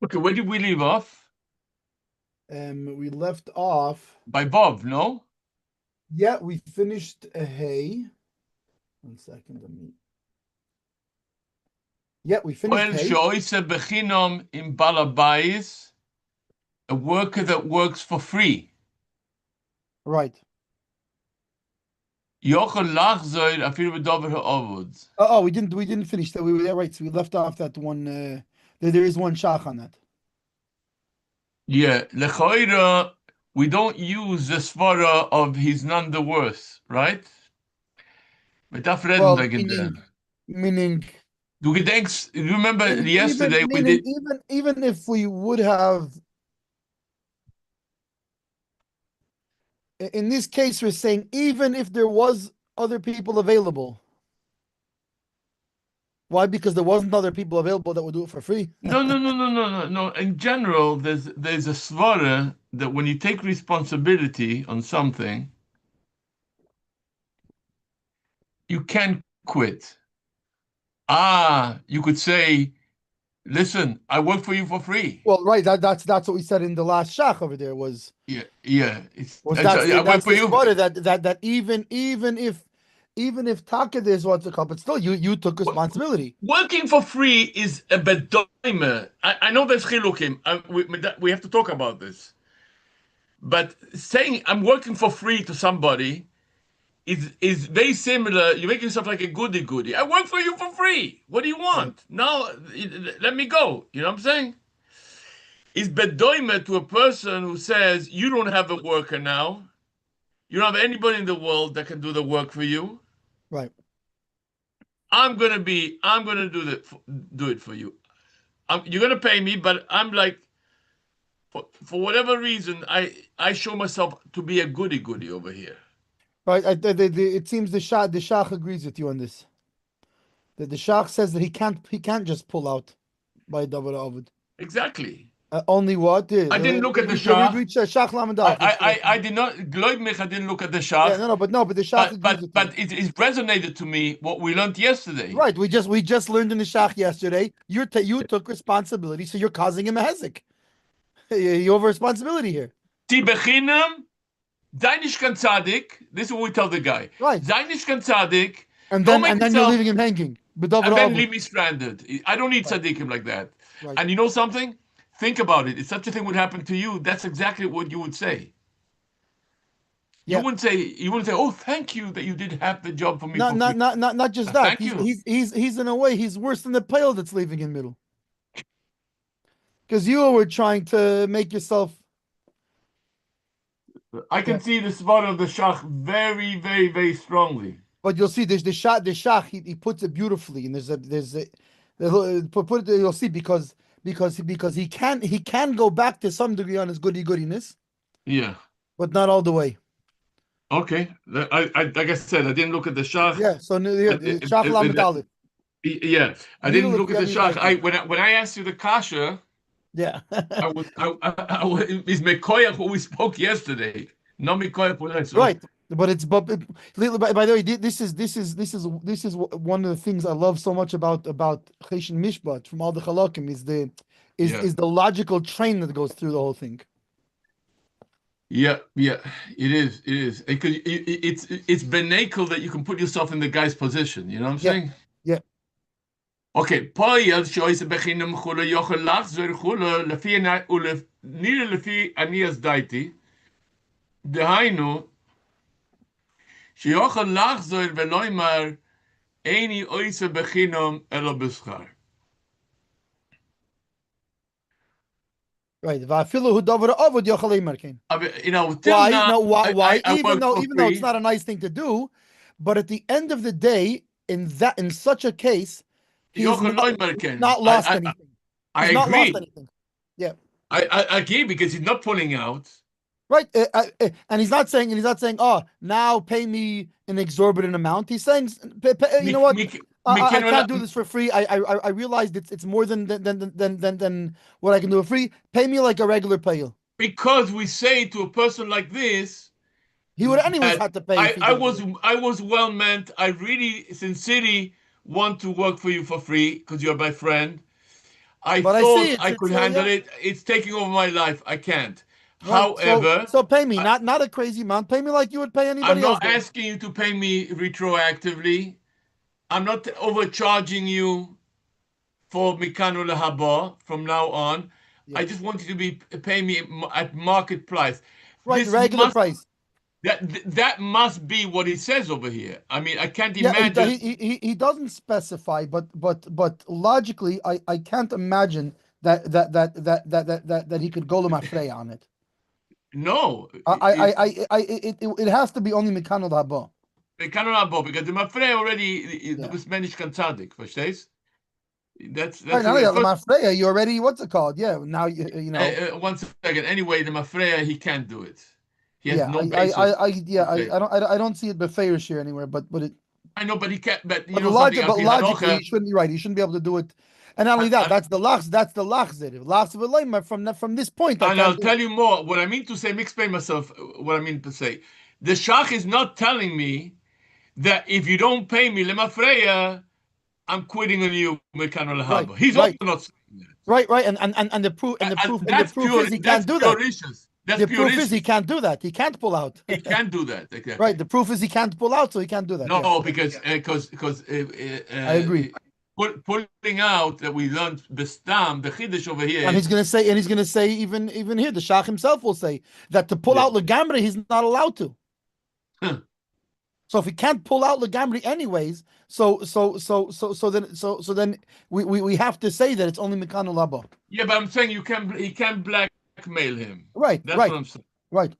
Okay, where did we leave off? We left off. By Bob, no? Yeah, we finished a hay. 1 second, let me. Yeah, we finished Oil hay. she'oise bechinom im balabais, a worker that works for free. Right. Yochel lachzoid afilu b'dover ha'ovod. Oh, we didn't finish that. We were right. So we left off that one. There is one shach on that. Yeah, lechoira, we don't use the svara of he's none the worse, right? Mit darf reden Well, wegen dem. meaning, Du gedenkst, you remember even yesterday we meaning, did, even if we would have, in this case, we're saying even if there was other people available. Why? Because there wasn't other people available that would do it for free. no. In general, there's a svara that when you take responsibility on something, you can quit. You could say, listen, I work for you for free. Well, right. That's what we said in the last shach over there Yeah. was I work that's for the you. smarter that even if Taka is what's a cup, but still you took responsibility. Working for free is a bedoimer. I know there's chilukim. We have to talk about this. But saying I'm working for free to somebody is very similar. You make yourself like a goody goody. I work for you for free. What do you Right. want? Now let me go. You know what I'm saying? Is bedoimer to a person who says you don't have a worker now. You don't have anybody in the world that can do the work for you. Right. I'm gonna do it for you. You're gonna pay me, but I'm like, for whatever reason, I show myself to be a goody goody over here. Right. It seems the shach agrees with you on this. That the shach says that he can't just pull out by double ovid. Exactly. Only what? I didn't look at the Read shach. shach lamandalef. I did not. Gloib mich, I didn't look at the Yeah, shach. no, but the shach agrees with you. But it resonated to me what we learned yesterday. Right. We just learned in the shach yesterday. You took responsibility, so you're causing him a hezek. You have a responsibility here. Ti bechinam, sei nicht ganz tzadik. This is what we tell the guy. Right. Sei nicht ganz tzadik. And Don't then make and then you're yourself leaving him hanging. and then B'davra leave me stranded. I don't need Right. tzaddikim like that. Right. And you know something? Think about it. If such a thing would happen to you, that's exactly what you would say. Yeah. You wouldn't say, "Oh, thank you that you did half the job for me Not for free." not not not not just that. Thank He's you. he's he's he's in a way he's worse than the pale that's leaving in middle. Because you were trying to make yourself. I Yeah. can see the spot of the shach very strongly. But you'll see there's the shach he puts it beautifully, and put it, you'll see because he can go back to some degree on his goodiness, Yeah. but not all the way. Okay. Like I said, I didn't look at the shach. Yeah. So shach lamed aleph. Yeah, I didn't Needle if look you at the have any shach. banking. When I asked you the kasha, Yeah. I was is mekoyach what we spoke yesterday. No mekoyach what I saw. Right, by the way, this is one of the things I love so much about Choshen Mishpat from all the halakim is the is Yeah. is the logical train that goes through the whole thing. Yeah, it is. It's benakel that you can put yourself in the guy's position. You know what I'm Yeah, saying? yeah, Okay, poyel shoyse bechinam chula yochel lachzer chula nira lefi anias daiti dehainu שיוכל לחזור ולומר איני עושה בחינם אלא בשכר. right. Va'afilu hu davar avod yochel eimer kain. Till Why? now, No, why? I Even work though for even though it's free. not a nice thing to do, but at the end of the day, in such a case, he is Yochel not Neumer he's can. not lost anything. I He's not lost agree. anything. Yeah. I agree because he's not pulling out. Right, and he's not saying, oh, now pay me an exorbitant amount. He's saying, you know what, I can't do this for free. I realized it's more than what I can do for free. Pay me like a regular pail. Because we say to a person like this He would anyways that have to pay if he I did was it. I was well meant. I really sincerely want to work for you for free because you're my friend. I But I see thought I it's could handle yeah. it. It's taking over my life. I can't. Right. However, So pay me, not a crazy amount. Pay me like you would pay I'm anybody else. not Then. asking you to pay me retroactively. I'm not overcharging you for Mikano Lahaba from now on. Yeah. I just want you to be pay me at market price. Right. This Regular must price. that must be what it says over here. I mean, I can't Yeah. imagine. He doesn't specify, but logically, I can't imagine that he could go Lemafreya on it. No, It has to be only Mikano Haba. Mikano Lahaba because the Mafre already Yeah. was managed Tzadik. Verstehst? That's Right. Not only okay. that, First, Lemafreya, you already what's it called? Yeah. Now you know. one second. Anyway, the Mafreya he can't do it. He has Yeah. no basis Yeah. to say. I don't see it beferish here anywhere, but it. I know, but he can't. But you But know something. logically, he shouldn't be right. He shouldn't be able to do it. And not only that, that's the lachs. That's the lachzir. Lachs of from this point, I And can't I'll do it. tell you more. What I mean to say, let me explain myself. What I mean to say, the shach is not telling me that if you don't pay me lemafreya, I'm quitting on you, Mekano Right, Lahaba. He's also right, not saying that. right. And the That's proof is he that's can't do pure that. issues. That's The pure proof is he issues. can't do that. He can't pull out. He can't do that Right. exactly. The proof is he can't pull out, so he can't do that. Yeah, No, because I agree. pulling out that we learned bestam the chiddush over here And is he's gonna say even here the shach himself will say that to pull yeah. out legamri he's not allowed to. So if he can't pull out Legamri anyways, then we have to say that it's only Mikano Labo. Yeah, but I'm saying he can blackmail him. Right, That's what right, I'm saying. right.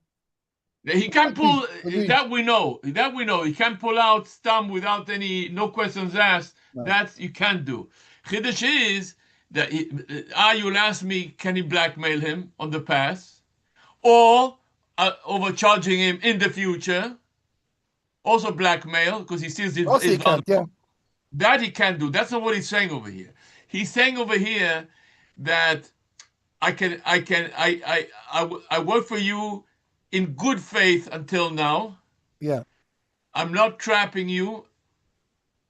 He can Agreed, pull agreed. that we know. That we know. He can pull out stam without any no questions asked. Right. That you can't do. Chiddush is that you'll ask me, can he blackmail him on the past or overcharging him in the future? Also blackmail because he steals Also, his you can't. Yeah, that he can't do. That's not what he's saying over here. He's saying over here that I work for you in good faith until now. yeah, I'm not trapping you,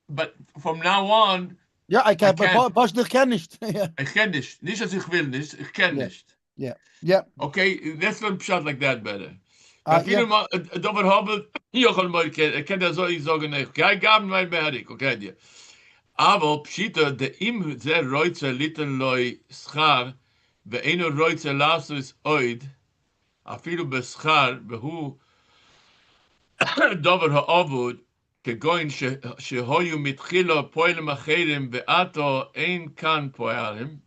but from now on, yeah. I I can't. But can't. Pashdich kann nicht. Yeah, Ich kann nicht. Nicht, dass ich will nicht. Ich kann yeah, nicht. yeah, yeah. Okay, let's learn shot like that better. Yeah. Viele mal, Dover Hobbit, Jochel Moike, kann der so ich sagen nicht. Kein Gaben mein Beherik, okay, dir. Aber Pshita, der im sehr Reutzer litten loi schar, ואינו רוצה לעשות עוד, אפילו בשכר, והוא דבר העבוד, כגון שהיו מתחילו פועלים אחרים, ועתו אין כאן פועלים,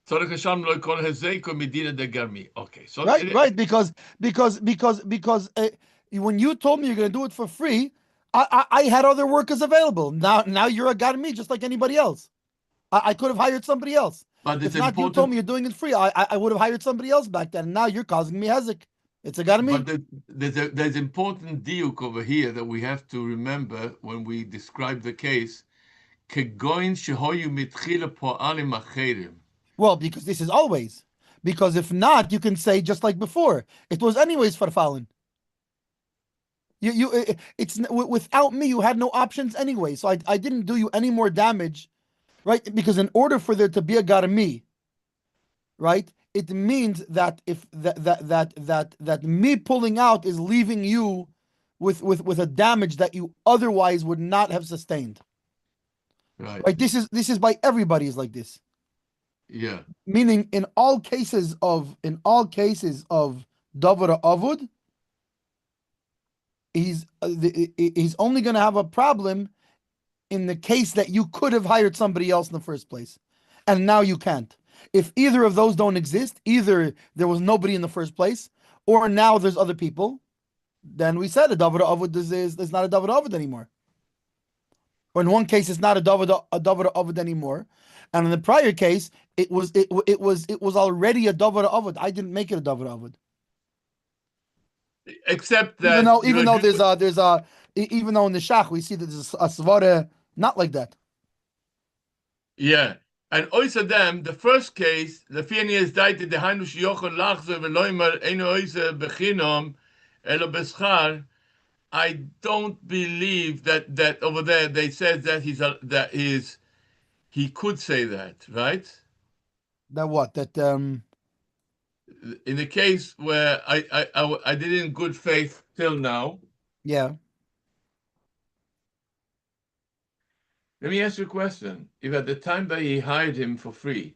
צריך שם לא כל הזקו מדינה דגרמי. Okay, so Right. Because when you told me you're gonna do it for free, I had other workers available. Now you're a god of me just like anybody else. I could have hired somebody else. but If it's not, you told me you're doing it free. I would have hired somebody else back then. And now you're causing me hezek. It's a god of me. But there's important diuk over here that we have to remember when we describe the case. כגון שהיו מתחילה פועלים אחרים. Well, because this is always. Because if not, you can say just like before. It was anyways farfallen. It's without me, you had no options anyway. So I didn't do you any more damage, right? Because in order for there to be a garmi, right, it means that if that me pulling out is leaving you with a damage that you otherwise would not have sustained. Right. This is by everybody is like this. Yeah. Meaning in all cases of Davara Avud, he's only going to have a problem in the case that you could have hired somebody else in the first place, and now you can't. If either of those don't exist, either there was nobody in the first place, or now there's other people, then we said a Davara Avud is not a Davara Avud anymore. Or in one case, it's not a Davara Avud anymore, and in the prior case, it was already a Davara Avud. I didn't make it a Davara Avud. Except that even though even though in the Shach we see that there's a svara not like that. Yeah. And also them, the first case, the Fiani is died the Hanush Yochel Lachzer Veloimer Eno Oise Bechinom Elo Beschar. I don't believe that over there they said that he's he could say that, right? That what? That In the case where I did it in good faith till now, yeah. let me ask you a question. If at the time that he hired him for free,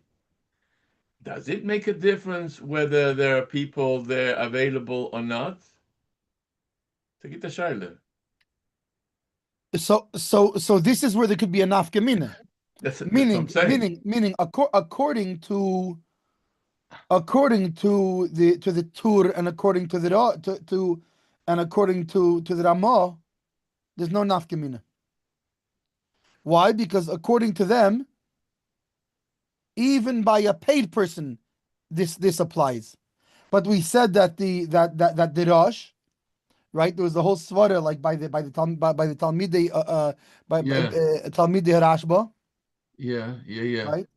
does it make a difference whether there are people there available or not? Take it a shaila. So this is where there could be a nafkamina. That's what I'm saying. Meaning according to the Tur and according to the and according to the Ramah, there's no nafkamina. Why? Because according to them, even by a paid person, this applies. But we said that the Rosh, right? There was the whole svara like by the Talmidei by Yeah, Talmidei Rashba, yeah. right?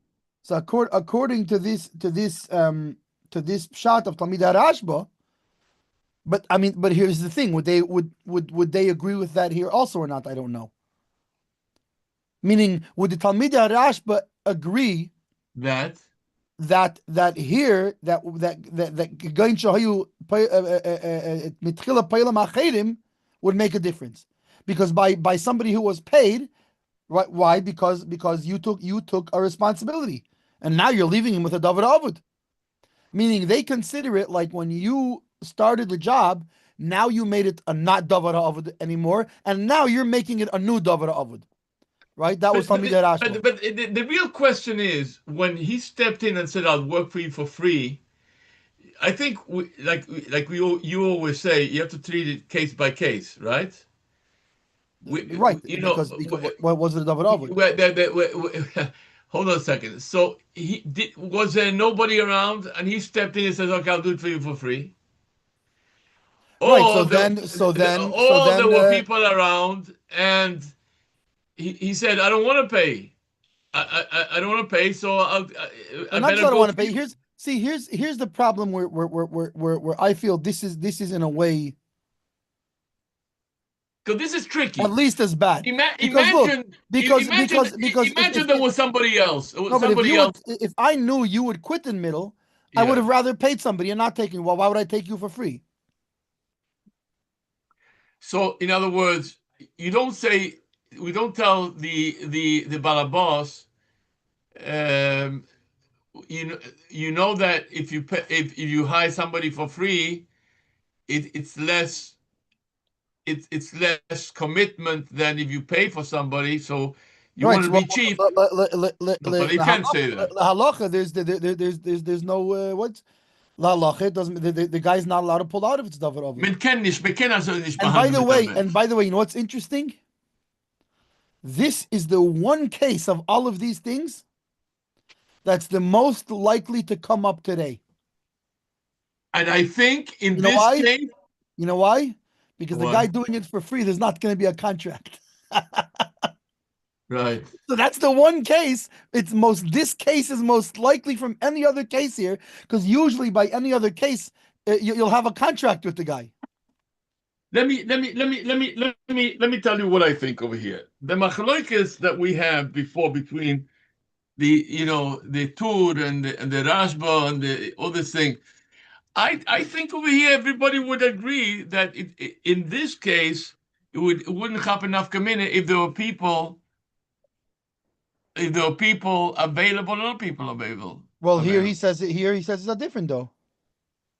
So according to this shot of Talmidei Rashba, but here's the thing: would they agree with that here also or not? I don't know. Meaning, would the Talmidei Rashba agree That that here that Gain Shahayu Mitchila Paylam Achedim would make a difference because by somebody who was paid, right? Why? Because you took a responsibility, and now you're leaving him with a davar avud. Meaning they consider it like when you started the job, now you made it a not davar avud anymore, and now you're making it a new davar avud. Right? That was but but Talmidei the, Rashba. but the real question is when he stepped in and said I'll work for you for free. I think you always say you have to treat it case by case, right? Right, You know, because what was it davar avud? hold on a second. So was there nobody around and he stepped in and says, "Okay, I'll do it for you for free," Right. or there were people around and he said, "I don't want to pay. I don't want to pay, so I not just better I don't go want to for pay. you." Here's the problem where I feel this is in a way Because this is at tricky. least as bad. Because look, Imagine, if imagine there was somebody else. It was no, but if somebody you would else. if I knew you would quit in the middle, I would Yeah. have rather paid somebody and not taken. Well, why would I take you for free? So, in other words, you don't say, we don't tell the balabas, um, you know that if you pay, if you hire somebody for free, it's less it's less commitment than if you pay for somebody. So you Right. want to So, be cheap. No, but you can't say that. halacha, there's no what la halacha. It doesn't the guy's not allowed to pull out if it's davar avud. Man kann also nicht behandeln mit And Mensch. by the way, you know what's interesting? This is the one case of all of these things that's the most likely to come up today. And I think in You know this why? case, You know why? Because the guy why? doing it for free, there's not going to be a contract. Right. So that's the one case. This case is most likely from any other case here, because usually by any other case, you'll have a contract with the guy. Let me tell you what I think over here. The machloikes that we have before between the Tur and the Rashba and all this thing. I think over here everybody would agree that in this case it wouldn't happen enough kamina if there were people available or not people available. Well, here he Available. says it. Here he says it's a different though.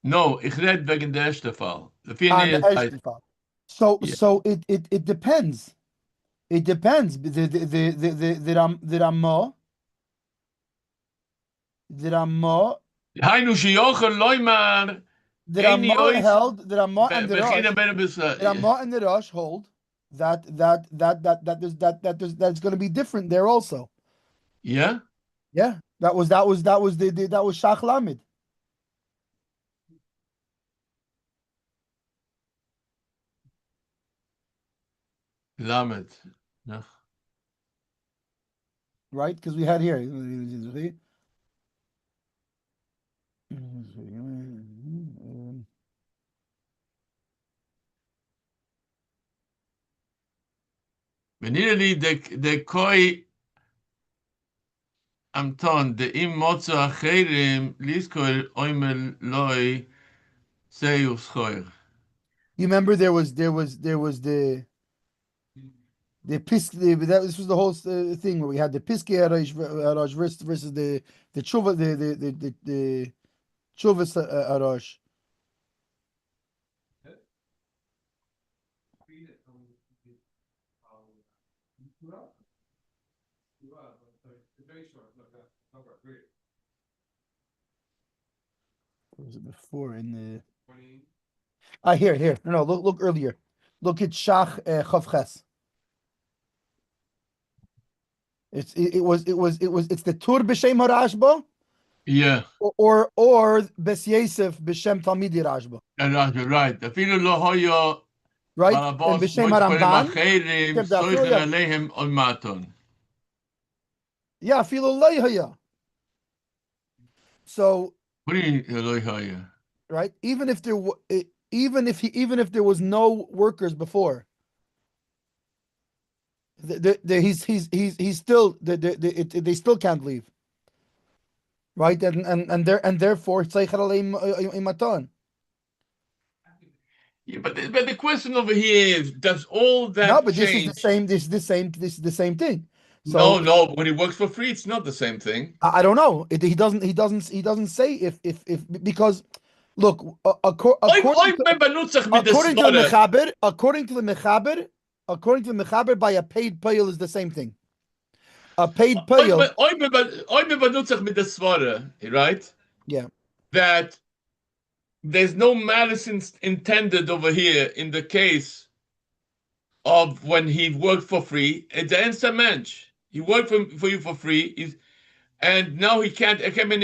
No, ich red wegen der ersten Fall. The thing On the is, Eshtifa. So yeah. it depends. It depends. The Ramah, the Ramah, Hainu shiyocher loymar the eni Ramah ois held the Ramah and the bechina Rosh. ben bisa. The Ramah and the Rosh hold that's going to be different there also. Yeah, Yeah, that was Shach Lamed, lamet. right? Because we had here. Benirli de koi Amton, the im motzo acherim, liskol oimel loi seus choir. You remember there was this was the whole thing where we had the Piskei Arash versus the Tshuva the Chuvas Arash. What was it before in the? Here. No, look earlier. Look at Shach Chav Ches. It's the Tur b'Shem Harashba. Yeah. Or Bes Yosef b'Shem Talmidi Rashba. Right. Afilu lo hoyo Right? And balabos b'Shem moitzkolim Haramban. acherim soicher aleihem on maton. Yeah, afilu lo haya. So. What do you mean lo haya? Right? Even if there was no workers before, he's still they still can't leave. Right? And therefore tzeicher aleim imaton. Yeah, but the question over here is, does all that no, but change? This is the same thing. So no, when he works for free, it's not the same thing. I don't know. He doesn't say if because look, according to the Mechaber, by a paid payil is the same thing. A paid payil. Right? Yeah. That there's no malice intended over here in the case of when he worked for free. It's an mensch. He worked for you for free, and now he can't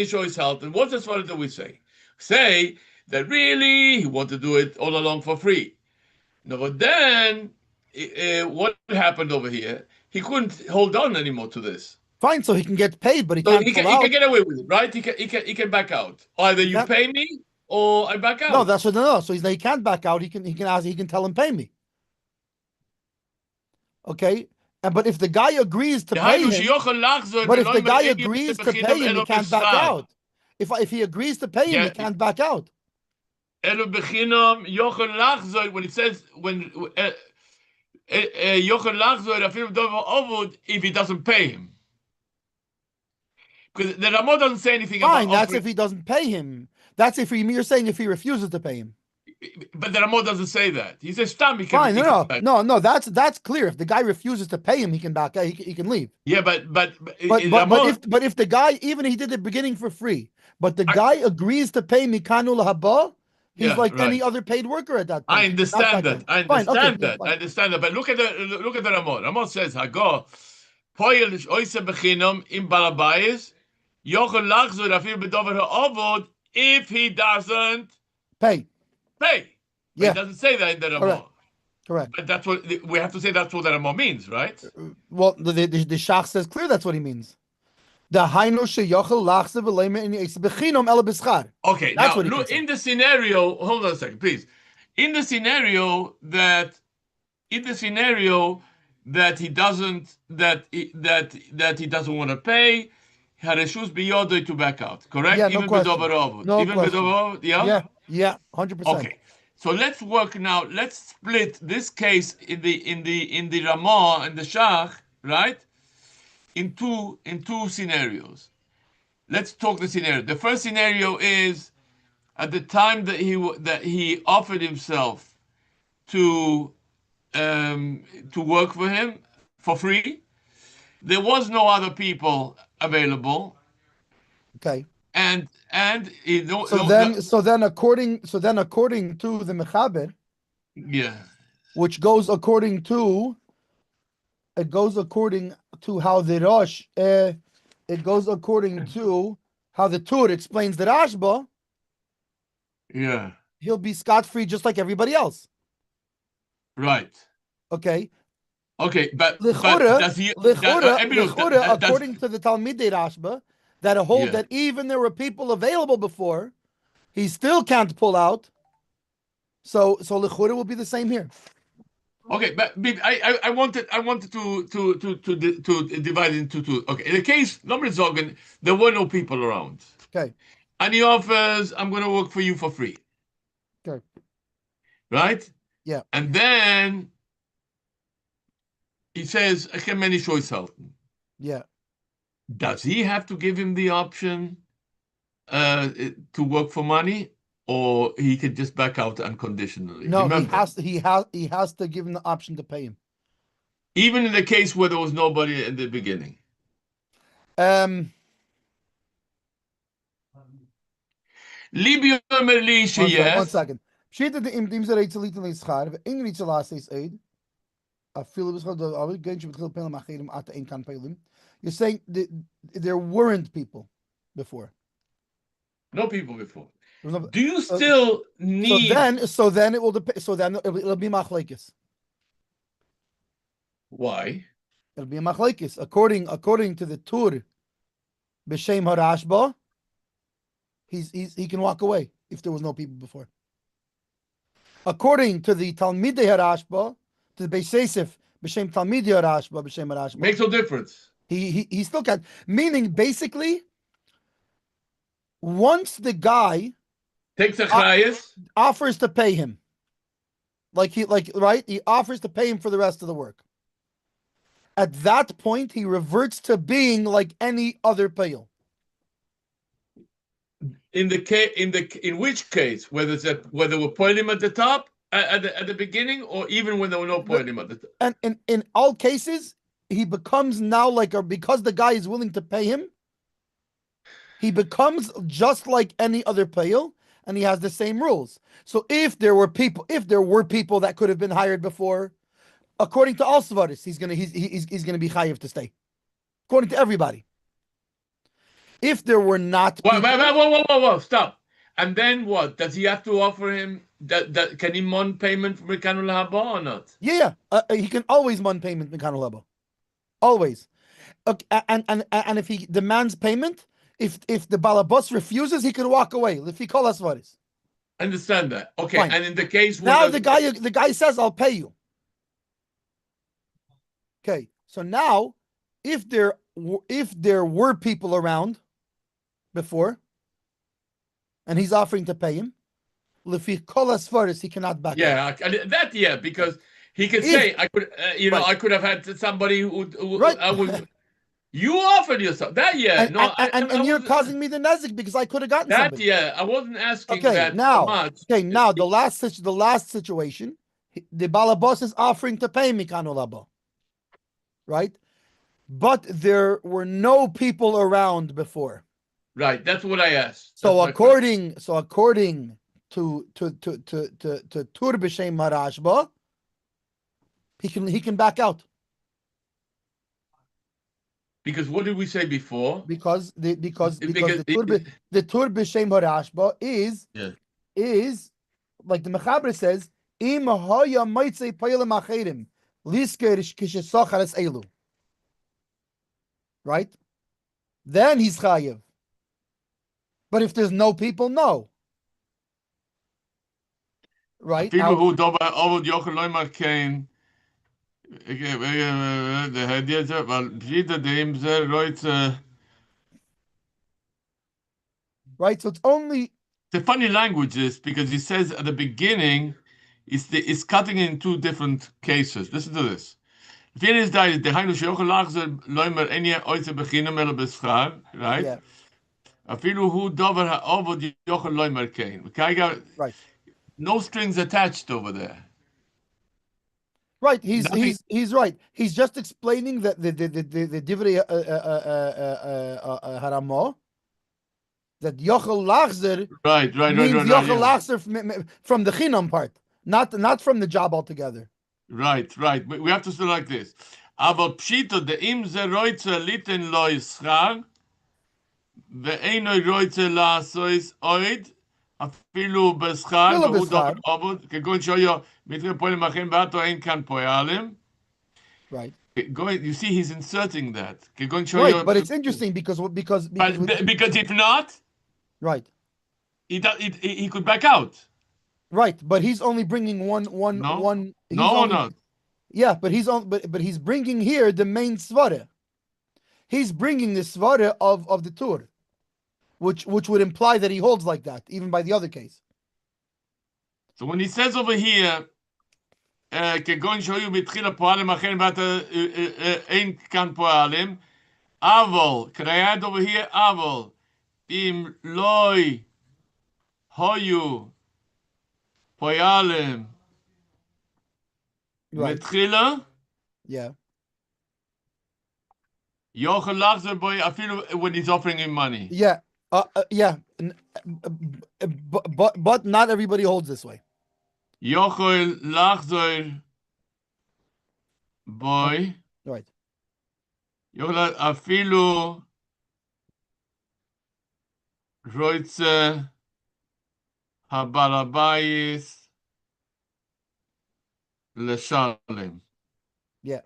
show his health. And what's the svara that we say? Say that really he wanted to do it all along for free. No, but then what happened over here? He couldn't hold on anymore to this. Fine, so he can get paid, but he can't pull out. He can get away with it, right? He can back out. Either you pay me or I back out. No, that's what no. So he can't back out. He can tell him pay me. Okay, but if the guy agrees to pay him, he can't back out. If he agrees to pay him, he can't back out. When it says if he doesn't pay him. Because the Ramah doesn't say anything about. Fine, that's offering. If he doesn't pay him. That's if you're saying if he refuses to pay him. But the Ramah doesn't say that. He says, "Stam." Fine, no. That's clear. If the guy refuses to pay him, he can back out. He can leave. Yeah, but if the guy, even he did the beginning for free, but the guy agrees to pay mikanu lahaba, he's any other paid worker at that point. I understand that. I understand that. But look at the Ramah. Ramah says, "Hago poyel oise bechinam im balabayis yochel lachzor afil bedover ha'avod if he doesn't pay." Yeah. It doesn't say that in the Ramah. Correct. But that's what we have to say. That's what the Ramah means, right? Well, the Shach says clear. That's what he means. The hainu sheyochel lachzor v'leime in bechinam ela b'schar. Okay. That's now, look in the scenario. Hold on a second, please. In the scenario that he doesn't want to pay, hareshus biyodo to back out. Correct? Yeah, Even question. No even question. Yeah. Yeah, 100%. Okay. So let's work now. Let's split this case in the Ramah and the Shach, right? In two scenarios. Let's talk the scenario. The first scenario is at the time that he offered himself to work for him for free. There was no other people available. Okay. And so then according to the Mechaber, yeah, which goes according to how the Rosh, it goes according to how the Tur explains the Rashba. Yeah, he'll be scot-free just like everybody else. Right. Okay, but does he according to the Talmidei Rashba, that hold that even there were people available before, he still can't pull out. So Lechura will be the same here. Okay, but I wanted to divide into two. Okay, in the case, Zogan, there were no people around. Okay. And he offers, I'm going to work for you for free. Okay. Right? Yeah. And then he says, I can many choice halten. Yeah. Does he have to give him the option to work for money? Or he could just back out unconditionally? No, Remember, he has to give him the option to pay him. even in the case where there was nobody in the beginning. Um Libi Omer li one yes. second. Pshita de im ze reitzel iten is schar, in reitzel last is aid. A feel was the I would get you with pay him at the can pay him. You're saying there weren't people before. No people before. No, Do you still need? So then it will depend. So then it'll be machlekes. Why? It'll be a machlekes according to the Tur b'shem harashba. He can walk away if there was no people before. According to the Talmidei harashba, to the Beis Yosef b'shem Talmidei harashba b'shem harashba, Makes no difference. He still can. Meaning basically, once the guy Takes a chayes. offers to pay him, right, he offers to pay him for the rest of the work. At that point, he reverts to being like any other payil. In which case, whether we're poilim at the top at the beginning, or even when there were no poilim at the top. And in all cases, he becomes now because the guy is willing to pay him, he becomes just like any other payil, and he has the same rules. So if there were people that could have been hired before, according to all Svaris, he's gonna be chayiv to stay. According to everybody. If there were not people, whoa, stop. And then what? Does he have to offer him that can he mon payment from Mekanul Haba or not? Yeah. He can always mon payment Mekanul Haba. Always. Okay, and if he demands payment, if the balabas refuses, he can walk away. If he call us what is. Understand that. Okay. Fine. And in the case now the guy says, I'll pay you. Okay. So now if there were people around before, and he's offering to pay him, lefi kol asfaris, he cannot back out. Yeah, because he could say, I could, right. I could have had somebody who right. I was. You offered yourself that, and you're causing me the nezik because I could have gotten that. Somebody. I wasn't asking that now, so much. Okay, now the last situation, the balabos is offering to pay me kanolaba, right? But there were no people around before. Right, that's what I asked. So according to Tur b'shem Marashba, he can back out. Because what did we say before? Because the Tur b'shem Harashba is like the Mechaber says, im haya maitzei payilim acherim lisker kishesachares elu. Right? Then he's chayiv. But if there's no people, no. Right? People who don't over Jochen Leumer came. Right, so it's only the funny language is because he says at the beginning, it's cutting in two different cases. Listen to this. Right? Yeah. Right. No strings attached over there. Right, he's right. He's just explaining that the divrei haramo that yochel lachzer means yochel lachzer from the chinam part, not from the job altogether. Right. We have to say like this. Aber pshito de im ze roitze liten lo ischar ve'eno roitze la sois oid afilu beschar ve'u doch obud kegon shoyo mitre polim machem ba'ato ein kan poyalim. Right. You see, he's inserting that. Right, but it's interesting because if not, right, he could back out. Right, but he's only bringing one. No. Yeah, but he's bringing here the main svara. He's bringing the svara of the tur, which would imply that he holds like that, even by the other case. So when he says over here, כגון שהיו בתחילה פועלים אחרים ואתה אין כאן פועלים, אבל, can I add over here, אבל, אם לא היו פועלים מתחילה, yeah, יוכל לחזור בו אפילו when he's offering him money. Yeah, yeah, but not everybody holds this way. יוכל לחזור בו, Right. יוכל אפילו רוצה הבעל הבית לשלם. Yeah.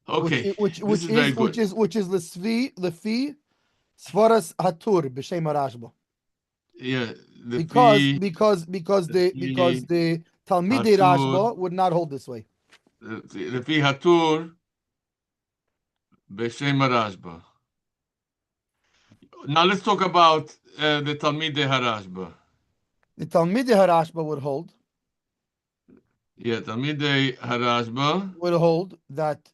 Okay, which this is very good. which is lefi svaras hatur b'shem Rashba. Yeah, because the Talmidei Rashba would not hold this way. לפי הטור בשם הרשב"א. Now let's talk about the Talmidei Harashba. The Talmidei Harashba would hold. Yeah, Talmidei Harashba would hold that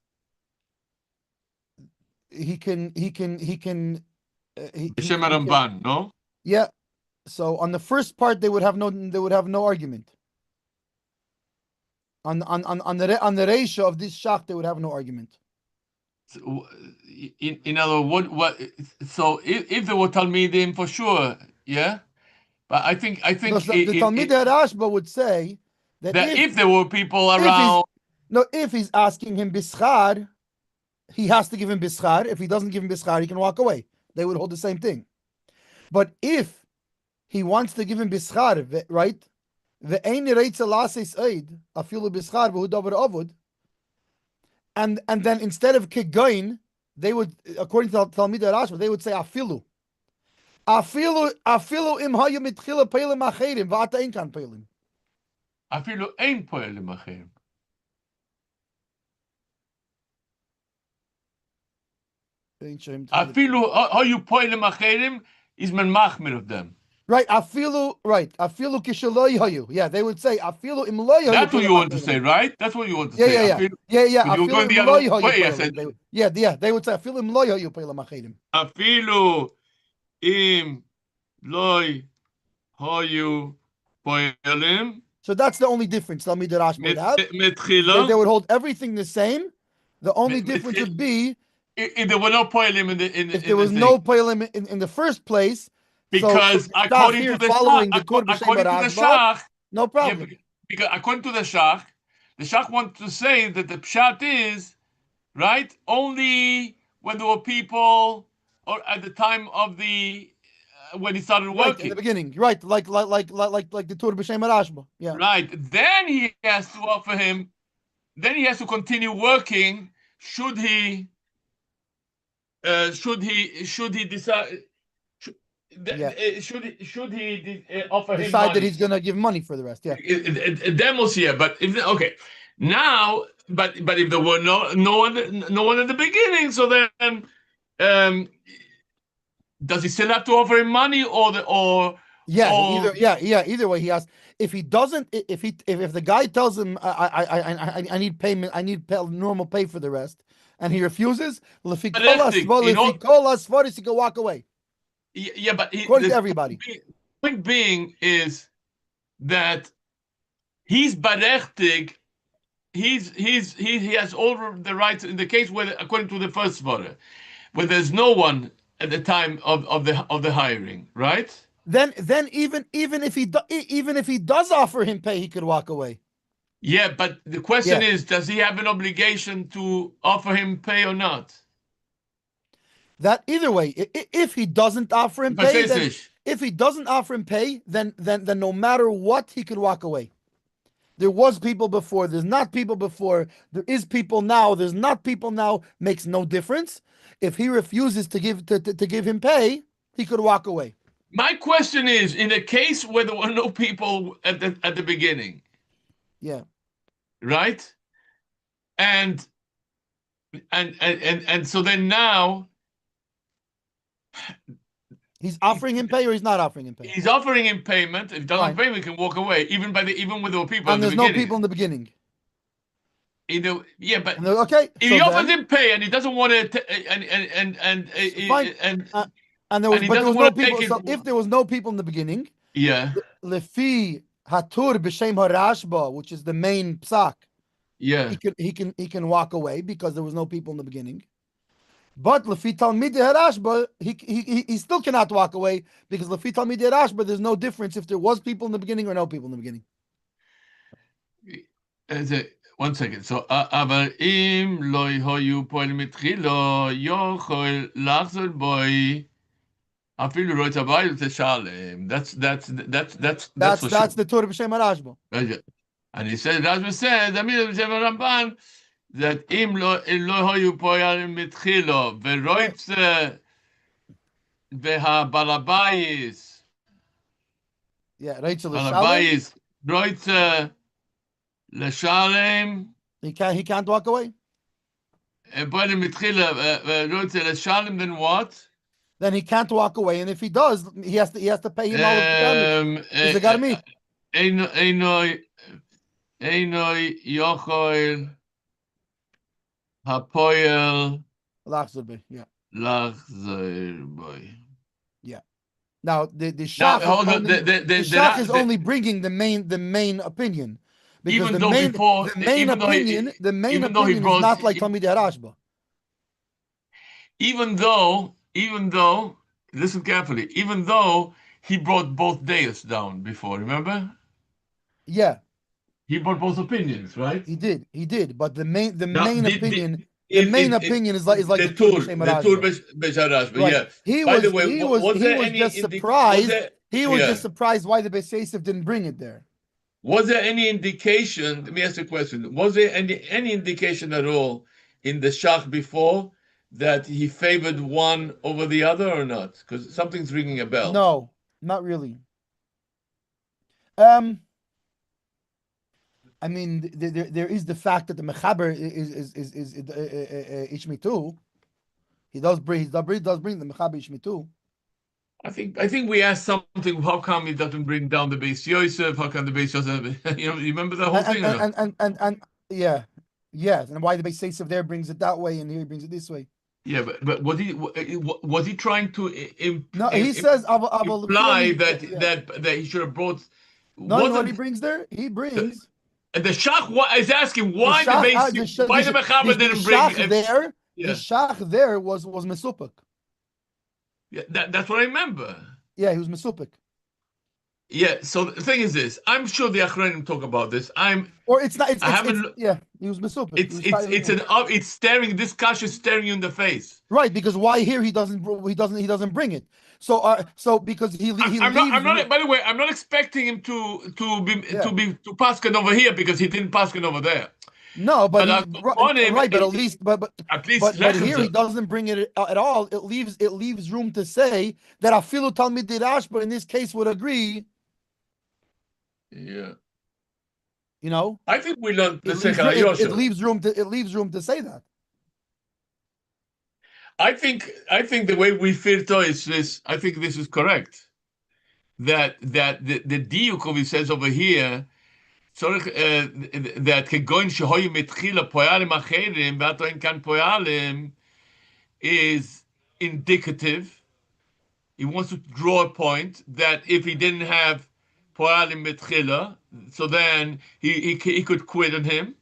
he can B'Shem Ramban, no? Yeah. So on the first part they would have no argument. On the ratio of this shach they would have no argument. So, in other words, what? So if there were Talmidim, for sure, yeah. But I think the Talmidei Rashba would say that if there were people around, if he's asking him bischar, he has to give him bischar. If he doesn't give him bischar, he can walk away. They would hold the same thing. But if he wants to give him bischar, right? The ein reitza lases eid afilu bischar v'hu davar avud. And then instead of kigain, they would, according to Talmidei Rashba, they would say afilu im hayu mitchila peilim acherim v'ata ein kan peilim. Afilu ein peilim acherim. Afilu hayu peilim acherim is men machmir of them. Right, afilu kishaloi hayu. Yeah, they would say afilu im lo hayu. That's what you want to say, right? That's what you want to say. Yeah. Afilu im lo hayu. Yeah, they would say afilu im lo hayu peilim acherim. Afilu im lo hayu peilim. So that's the only difference. Talmidei Rashba would have. They would hold everything the same. The only difference would be if there were no poilim if there was no poilim in the first place. Because so according to the Shach, no problem. Yeah, because according to the Shach wants to say that the pshat is right only when there were people, or at the time of the when he started working. Right, in the beginning, right? Like the Tur b'Shem Rashba. Yeah. Right. Then he has to offer him. Then he has to continue working. Should he decide? Should he offer him decide money? that he's going to give money for the rest? Yeah. Demos here, but if okay, now, but if there were no one at the beginning, so then does he still have to offer him money either way he has. If he doesn't, if the guy tells him I need payment, I need normal pay for the rest, and he refuses, if he call us for this, he can walk away. Yeah, but according to everybody. Point being is that he's berechtig. He has all the rights in the case where, according to the first svara, where there's no one at the time of the hiring, right? Then even if he does offer him pay, he could walk away. Yeah, but the question is, does he have an obligation to offer him pay or not? That either way, if he doesn't offer him pay, then no matter what, he could walk away. There was people before. There's not people before. There is people now. There's not people now. Makes no difference. If he refuses to give him pay, he could walk away. My question is, in a case where there were no people at the beginning, Yeah. Right? And so then now he's offering him pay or he's not offering him pay. He's offering him payment. If he doesn't pay, we can walk away. Even with the people and in the there's beginning. No people in the beginning. Yeah, but okay. If he offers him pay and he doesn't want to, fine. And there was no people. So if there was no people in the beginning, yeah, lefi hatur b'shem harashba, which is the main psak, yeah, he can walk away because there was no people in the beginning. But lefi talmid harashba, he still cannot walk away because lefi talmid harashba, there's no difference if there was people in the beginning or no people in the beginning. One second. So, אבל אם לא היו פועלים מתחילו, יכול לחזור בוי, אפילו לא יתבע לשלם. That's the Torah b'shem harashba. And he said, Rashba said, Amir b'shem Ramban, that אם לא היו פועלים מתחילו, ורויצה והבעל הבייס, roitze לשלם. He can't walk away. Then what? Then he can't walk away, and if he does, he has to pay him all of the damage. Einoi yochel hapoel lachzer boy. Yeah. Lachzer boy. Yeah. Now the shach is only bringing the main opinion. Because the main opinion is not like Talmidei Rashba. Even though, listen carefully, even though he brought both deists down before, remember? Yeah. He brought both opinions, right? He did. But the main opinion is like the Tur B'Sharashba. Right. Yeah. He was just surprised why the Beis Yosef didn't bring it there. Was there any indication? Let me ask you a question. Was there any indication at all in the Shach before that he favored one over the other or not? Because something's ringing a bell. No, not really. I mean, there is the fact that the Mechaber is Ishmitu. He does bring the Mechaber Ishmitu. I think we asked something. How come he doesn't bring down the Beis Yosef? How come the Beis Yosef? You remember the whole thing? And yeah, and why the Beis Yosef there brings it that way and here he brings it this way? Yeah, but was he trying to no? He says imply that he should have brought. No, what he brings there? He brings. The Shach is asking why the Mechaber didn't bring there. The Shach there was Mesupik. Yeah, that's what I remember. Yeah, he was Mesupik. Yeah, so the thing is this. I'm sure the Achronim talk about this. He was Mesupik. It's staring. This kash is staring you in the face. Right, because why here he doesn't bring it. So because he leaves. By the way, I'm not expecting him to paskin over here because he didn't paskin over there. No, but at least here he doesn't bring it at all. It leaves room to say that afilu Talmidei Rashba in this case would agree. Yeah. You know, I think we learned the it leaves room to say that. I think the way we filter is this. I think this is correct. That the diuk says over here. That כגון שהיו מתחילה פועלים אחרים ואתה אין כאן פועלים is indicative. He wants to draw a point that if he didn't have פועלים מתחילה, so then he could quit on him.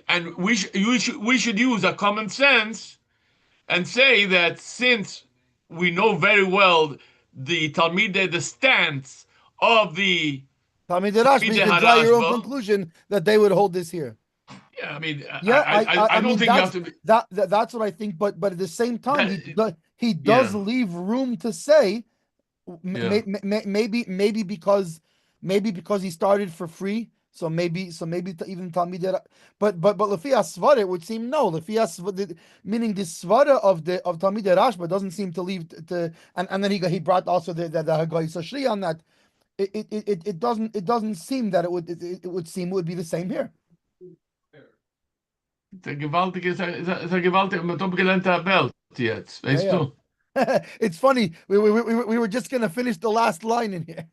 And we should use our common sense and say that since we know very well the stance of the Talmidei Rashba, you can draw your own conclusion that they would hold this here. Yeah, I mean, I don't think you have to be... That's what I think, but at the same time, he does leave room to say, maybe because he started for free, so maybe even Talmidei, but Lefi Svara it would seem no. Lefi meaning the Svara of Talmidei Rashba doesn't seem to leave to, and then he brought also the Hagai Sashri on that. it doesn't seem that it would be the same here. Der gewaltige, ist ein gewaltig, mit abgelernter Welt jetzt, weißt Yeah, du? yeah. It's funny. We were just gonna finish the last line in here.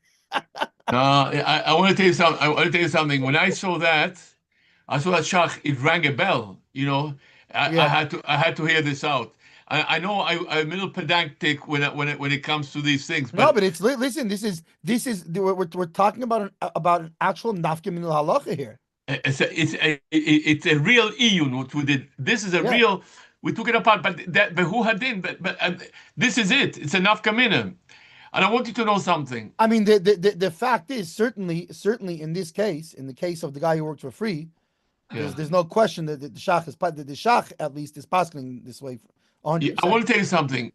No, I want to tell you something. I want to tell you something. When I saw that shach, it rang a bell. Yeah. I had to hear this out. I know I'm a little pedantic when it comes to these things, No, but but listen. We're talking about an actual nafka min halacha here. it's a real iyun what we did. This is a Yeah. real. We took it apart, but who had in? But this is it. It's a nafkamina, and I want you to know something. I mean, the fact is certainly in this case, in the case of the guy who worked for free, Yeah. there's no question that the shach is the shach at least is passing this way, Yeah, 100%. I want to tell you something.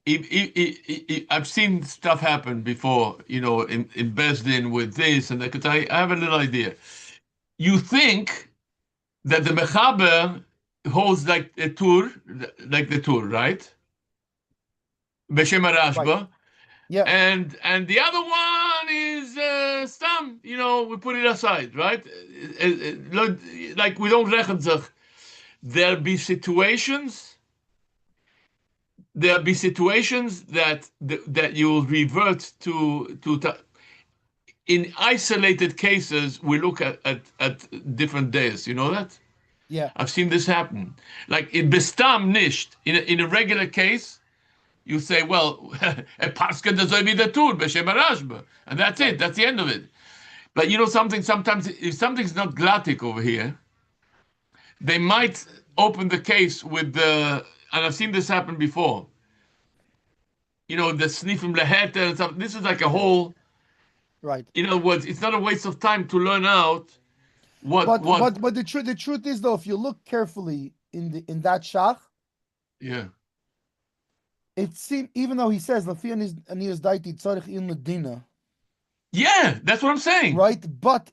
I've seen stuff happen before, in Besdin with this and that, because I have a little idea. You think that the Mechaber holds like the tour, right? Beshem Right. Rashba. Yeah. And the other one is Stam, we put it aside, right? Like we don't reckon zich. There'll be situations that you will revert to in isolated cases. We look at different days. You know that? Yeah. I've seen this happen. Like in bestam nicht in a regular case, you say, well, a paska does be the tur b'shem arashba, and that's it. That's the end of it. But you know something. Sometimes if something's not glatik over here, they might open the case with the. And I've seen this happen before. The sniffing leheter and stuff. This is like a whole. Right. In other words, it's not a waste of time to learn out what. But the truth is though, if you look carefully in that shach, Yeah. it seems even though he says lafian is aniyas daiti tzarich in ledina. Yeah, that's what I'm saying. Right, but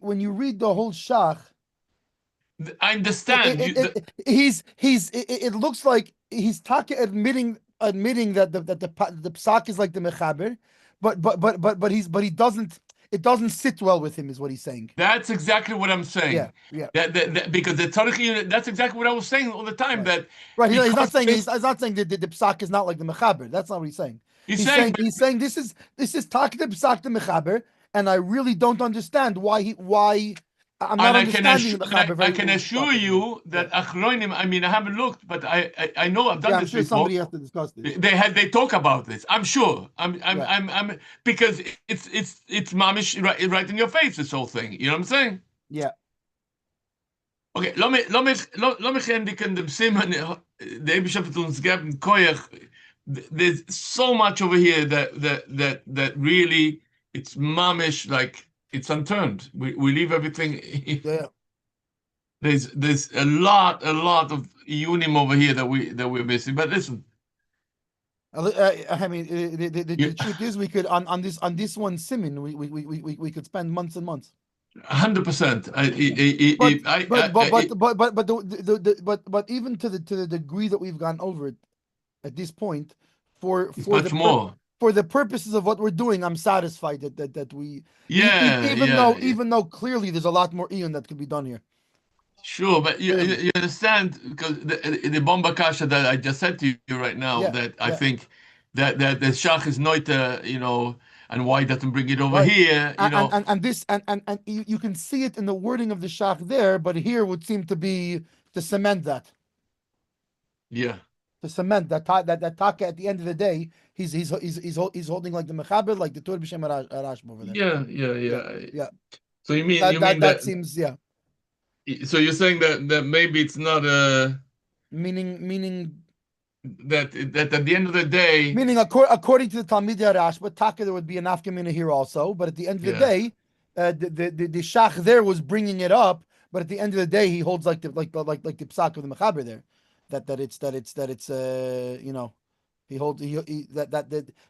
when you read the whole shach, I understand. it looks like he's admitting that the psak is like the mechaber, but he doesn't. It doesn't sit well with him, is what he's saying. That's exactly what I'm saying. Yeah. Because the tzarich unit. That's exactly what I was saying all the time. Right. That Right. He's not saying that the psak is not like the mechaber. That's not what he's saying. He's saying this is tak the psak the mechaber, and I really don't understand why. I'm not understanding the mechaber. I can assure you that achronim. I mean, I haven't looked, but I know I've done this sure before. Somebody has to discuss this. They talk about this. I'm sure. I'm because it's mamish right in your face. This whole thing. You know what I'm saying? Yeah. Okay. Lass mich endigen dem Simen. Der Eibishter hat uns gegeben Koyach. There's so much over here that really it's mamish, like it's unturned. We leave everything. Yeah. There's a lot of unim over here that we're missing. But listen, I mean, the truth is, we could on this one simin, we could spend months and months. 100%. But even to the degree that we've gone over it at this point, for the purposes of what we're doing, I'm satisfied that we even though clearly there's a lot more Ian that could be done here. Sure, but you understand, because the bomba kasha that I just said to you right now, that I think that the shach is noita, and why doesn't bring it over here, and this and you can see it in the wording of the shach there, but here would seem to be to cement that. Yeah. To cement that taka at the end of the day, he's holding like the mechaber, like the tur b'shem arashba over there. Yeah. So you mean that seems So you're saying that maybe it's not a meaning that at the end of the day, meaning according to the Talmidei Rashba, taka there would be an afkamina here also, but at the end of the day, the shach there was bringing it up, but at the end of the day, he holds like the psak of the mechaber there. That it's he holds that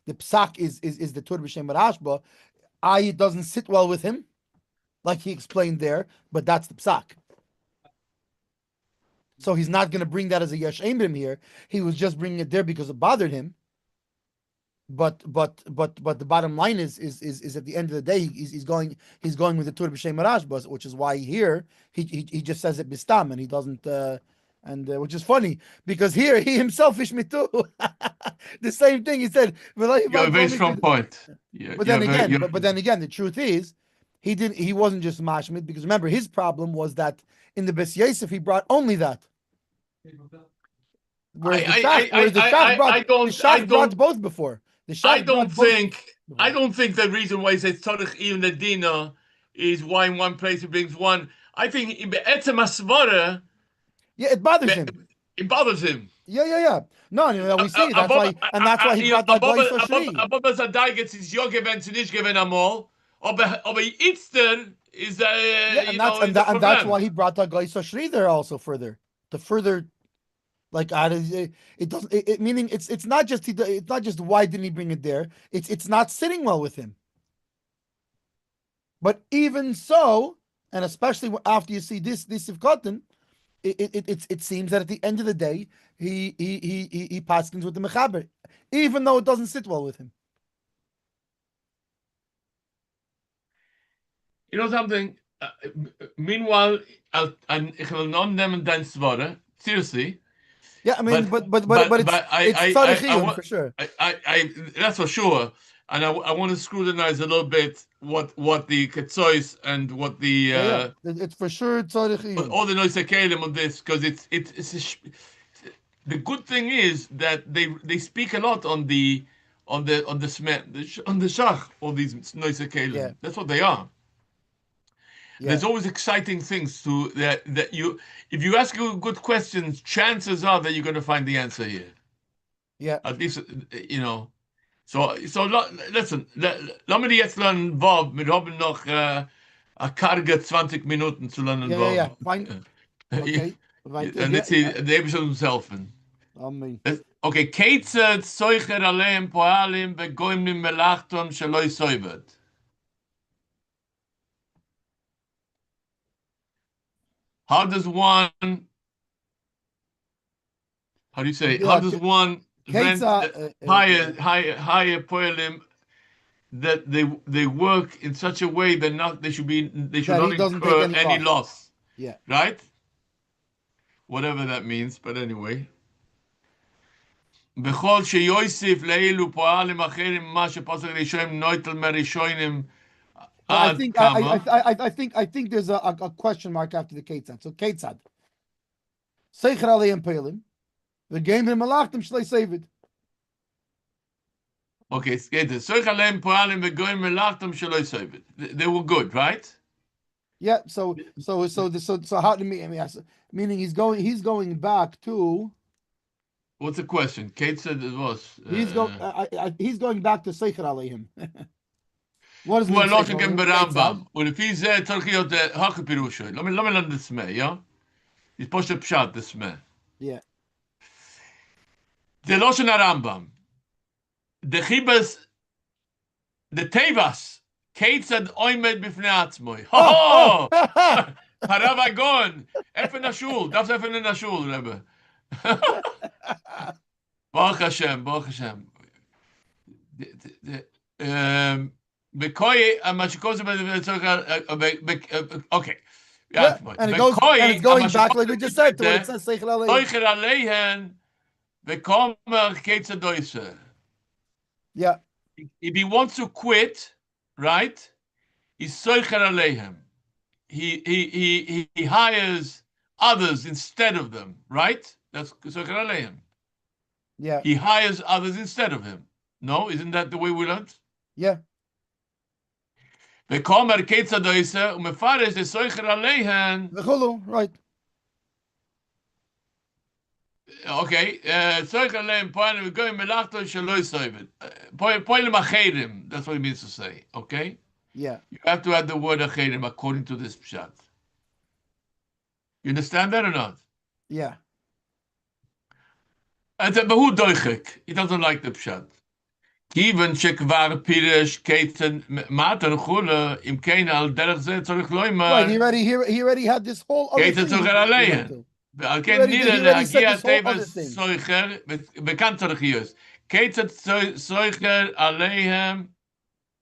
the psak is the tur b'shem rashba. It doesn't sit well with him, like he explained there, but that's the psak. So he's not going to bring that as a yesh brim here. He was just bringing it there because it bothered him. but the bottom line is at the end of the day he's going with the Tur b'Shem Rashba, which is why here he just says it bistam and he doesn't and which is funny because here he himself is mitu. The same thing he said. You have a very strong point. But then again, but then again, the truth is he wasn't just mashmit because remember his problem was that in the Bes Yosef he brought only that. Whereas the Shach brought both before. I don't think the reason why he says tzorich even the dina is why in one place he brings one. I think in be'etzem asvara, it bothers him. It bothers him. Yeah. No, we see that's why he brought that guy for Shri. Aber Zadai gets his ja gewinnt, sie nicht gewinnen amol. Aber Itzter is and that's why he brought that guy for Shri there also further like it doesn't meaning it's not just why didn't he bring it there, it's not sitting well with him. But even so, and especially after you see this Sivkotin, it seems that at the end of the day he passes with the mechaber, even though it doesn't sit well with him. You know something? Meanwhile, ich will not nehmen dein Svara seriously. Yeah, I mean, but it's tzarich for sure. That's for sure. And I want to scrutinize a little bit what the ketzois and what the it's for sure tzarich. All the noise kelim on this because it's the good thing is that they speak a lot on the shach, all these noise kelim. Yeah. That's what they are. Yeah. There's always exciting things that you, if you ask good questions, chances are that you're going to find the answer here. Yeah. At least, So listen, lass mich jetzt lernen Bob. Wir haben noch a karge 20 Minuten zu lernen Bob. Yeah. Fine. Okay. And let's see, the episode himself. Amen. Okay, Keitzad soicher aleim poalim begoim nim melachton sheloi soivet. How do you say? How does one hire poelim that they work in such a way that they should not incur any loss? Yeah. Right? Whatever that means, but anyway. בכל שיוסיף לאלו פועלים אחרים מה שפוסק ראשונים נויטל מראשונים. I think there's a question mark after the Ketzad. So Ketzad. Seicher aleim poelim. The game in Malachtim shlei sevid. Okay, Seicher aleim poelim begoim melachtim shlei sevid. They were good, right? Yeah. So how do meaning he's going back to. What's the question? Kate said it was. He's going back to Seicher aleim. What is well, not again Rambam. Well, if he's talking about the Hache Pirusha, let me learn this me, yeah? He's pushed up shot this me. Yeah. The Loshen Rambam. The Chibas, the Tevas, Kate said Oimed bifnei atzmoi. Ho! Harav Agon. Efen Ashul. That's Efen in Ashul, Rebbe. Baruch Hashem. Okay. Yeah, and it's going back like we just said to what it says Seicher aleim. Yeah. If he wants to quit, right? He's Seicher aleim. He hires others instead of them, right? That's Seicher aleim. Yeah. He hires others instead of him. No, isn't that the way we learned? Yeah. Right. Okay. That's what it means to say. Okay. Yeah. You have to add the word acherim according to this pshat. You understand that or not? Yeah. And but who doichik? He doesn't like the pshat. Even shekvar pirish keiten mater chula im kein al derech ze tzorich loymar. Right, he already had this whole other thing. Keiten tzorich alein. Al ken nida leagia tevas soicher bekannt tzorich yus. Ketzat soicher aleihem.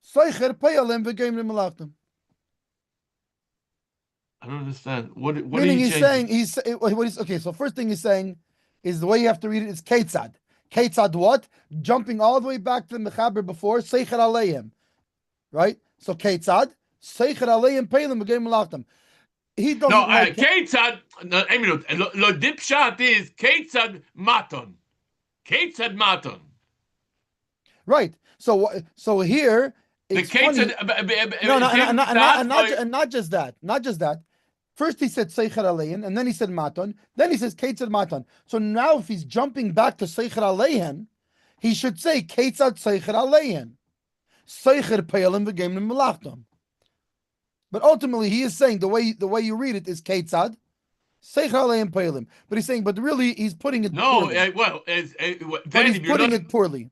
Soicher peyalim v'geimrim malachtim. I don't understand. What Meaning are you changing? Okay, so first thing he's saying is the way you have to read it is ketzad. Ketzad what? Jumping all the way back to the mechaber before, seicher aleim. Right? So ketzad, seicher aleim peyalim v'geimrim malachtim. He doesn't like Ketzad, no, a minute. Lo dipshat is Ketzad maton. Ketzad maton. Right. So here it's The funny. No, And not just that. Not just that. First he said Seicher Alein, and then he said Maton. Then he says Ketzad Maton. So now if he's jumping back to Seicher Alein, he should say Ketzad Seicher Alein. Seicher Peyalim v'Geimrim Melachtom. But ultimately he is saying the way you read it is Ketzad Seicher Alein Peyalim. But he's saying, but really he's putting it poorly. Then he's putting it poorly.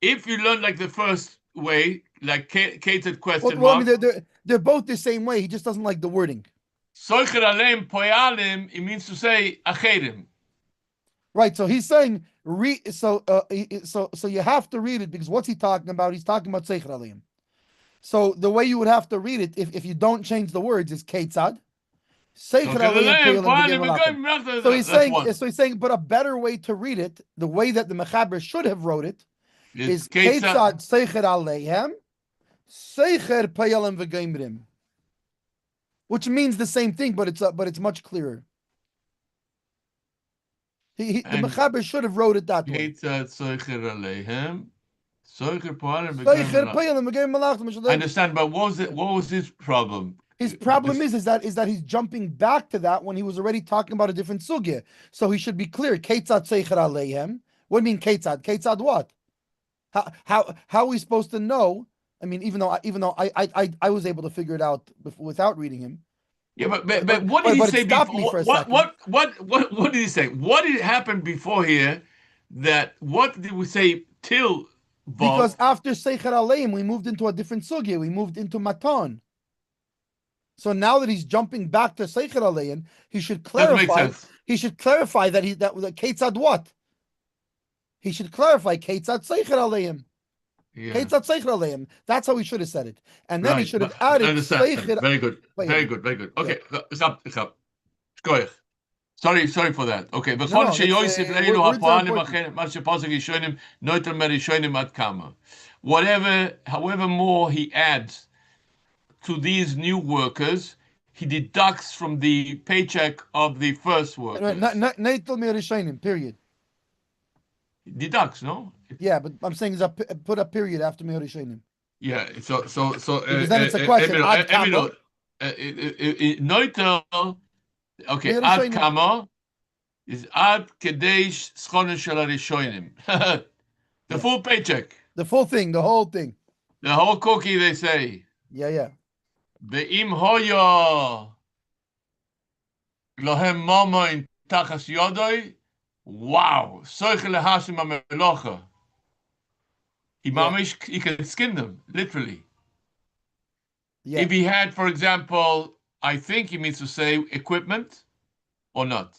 If you learn like the first way, like Ketzad question mark. I mean, they're both the same way. He just doesn't like the wording. Soicher aleim poyalim, it means to say acherim. Right, so he's saying so you have to read it because what's he talking about? He's talking about Seicher aleim. So the way you would have to read it if you don't change the words is Ketzad. Seicher aleim. So he's saying, but a better way to read it, the way that the Mechaber should have wrote it, is Ketzad Seicher aleim, Seicher poyalim v'geimrim. Which means the same thing, but it's much clearer. The Mechaber should have wrote it that way. I understand, but what was his problem? His problem is that he's jumping back to that when he was already talking about a different sugya. So he should be clear. Ketzad seicher aleihem. What do you mean ketzad? Ketzad what? How are we supposed to know? I mean, even though I was able to figure it out without reading him. Yeah, but what did he say before? What did he say? What did happen before here? What did we say till? Because after Seicher Aleim, we moved into a different sugya. We moved into Matan. So now that he's jumping back to Seicher Aleim, he should clarify. He should clarify that Ketzad what? He should clarify Ketzad Seicher Aleim. Ketzad Seicher Aleim. That's how he should have said it, and then he should have added Seicher. Very good. Okay, stop. Sorry for that. Okay, however more he adds to these new workers, he deducts from the paycheck of the first workers. Period. Deducts, no? Yeah, but I'm saying is put a period after Meori Shainim. Yeah, so because then it's a question. Neutel, okay, ad kama is ad kedesh schonen shel harishonim. The full paycheck. The full thing, the whole thing. The whole cookie, they say. Yeah. Ve'im hoya lohem mama in tachas yodoi. Wow. Soiche lehashim ha-melocha. He can skin them, literally. Yeah. If he had, for example, I think he means to say equipment or not.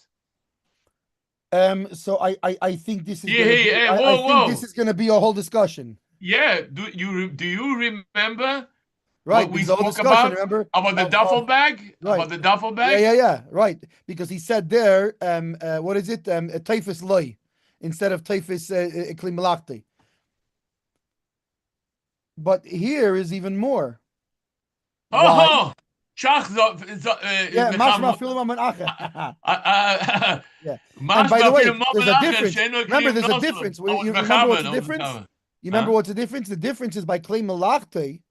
So I think this is this is going to be a whole discussion. Yeah. Do you remember? Right, what we spoke about? Remember about the duffel bag? Right. About the duffel bag? Yeah. Right, because he said there, what is it? Teifus loy instead of teifus kli malachti. But here is even more. Oh, yeah, mashma filim amen acher. Yeah. And by the way, there's a difference. Remember, there's a difference. You remember what's the difference? You remember what's the difference? The difference is by kli malachti.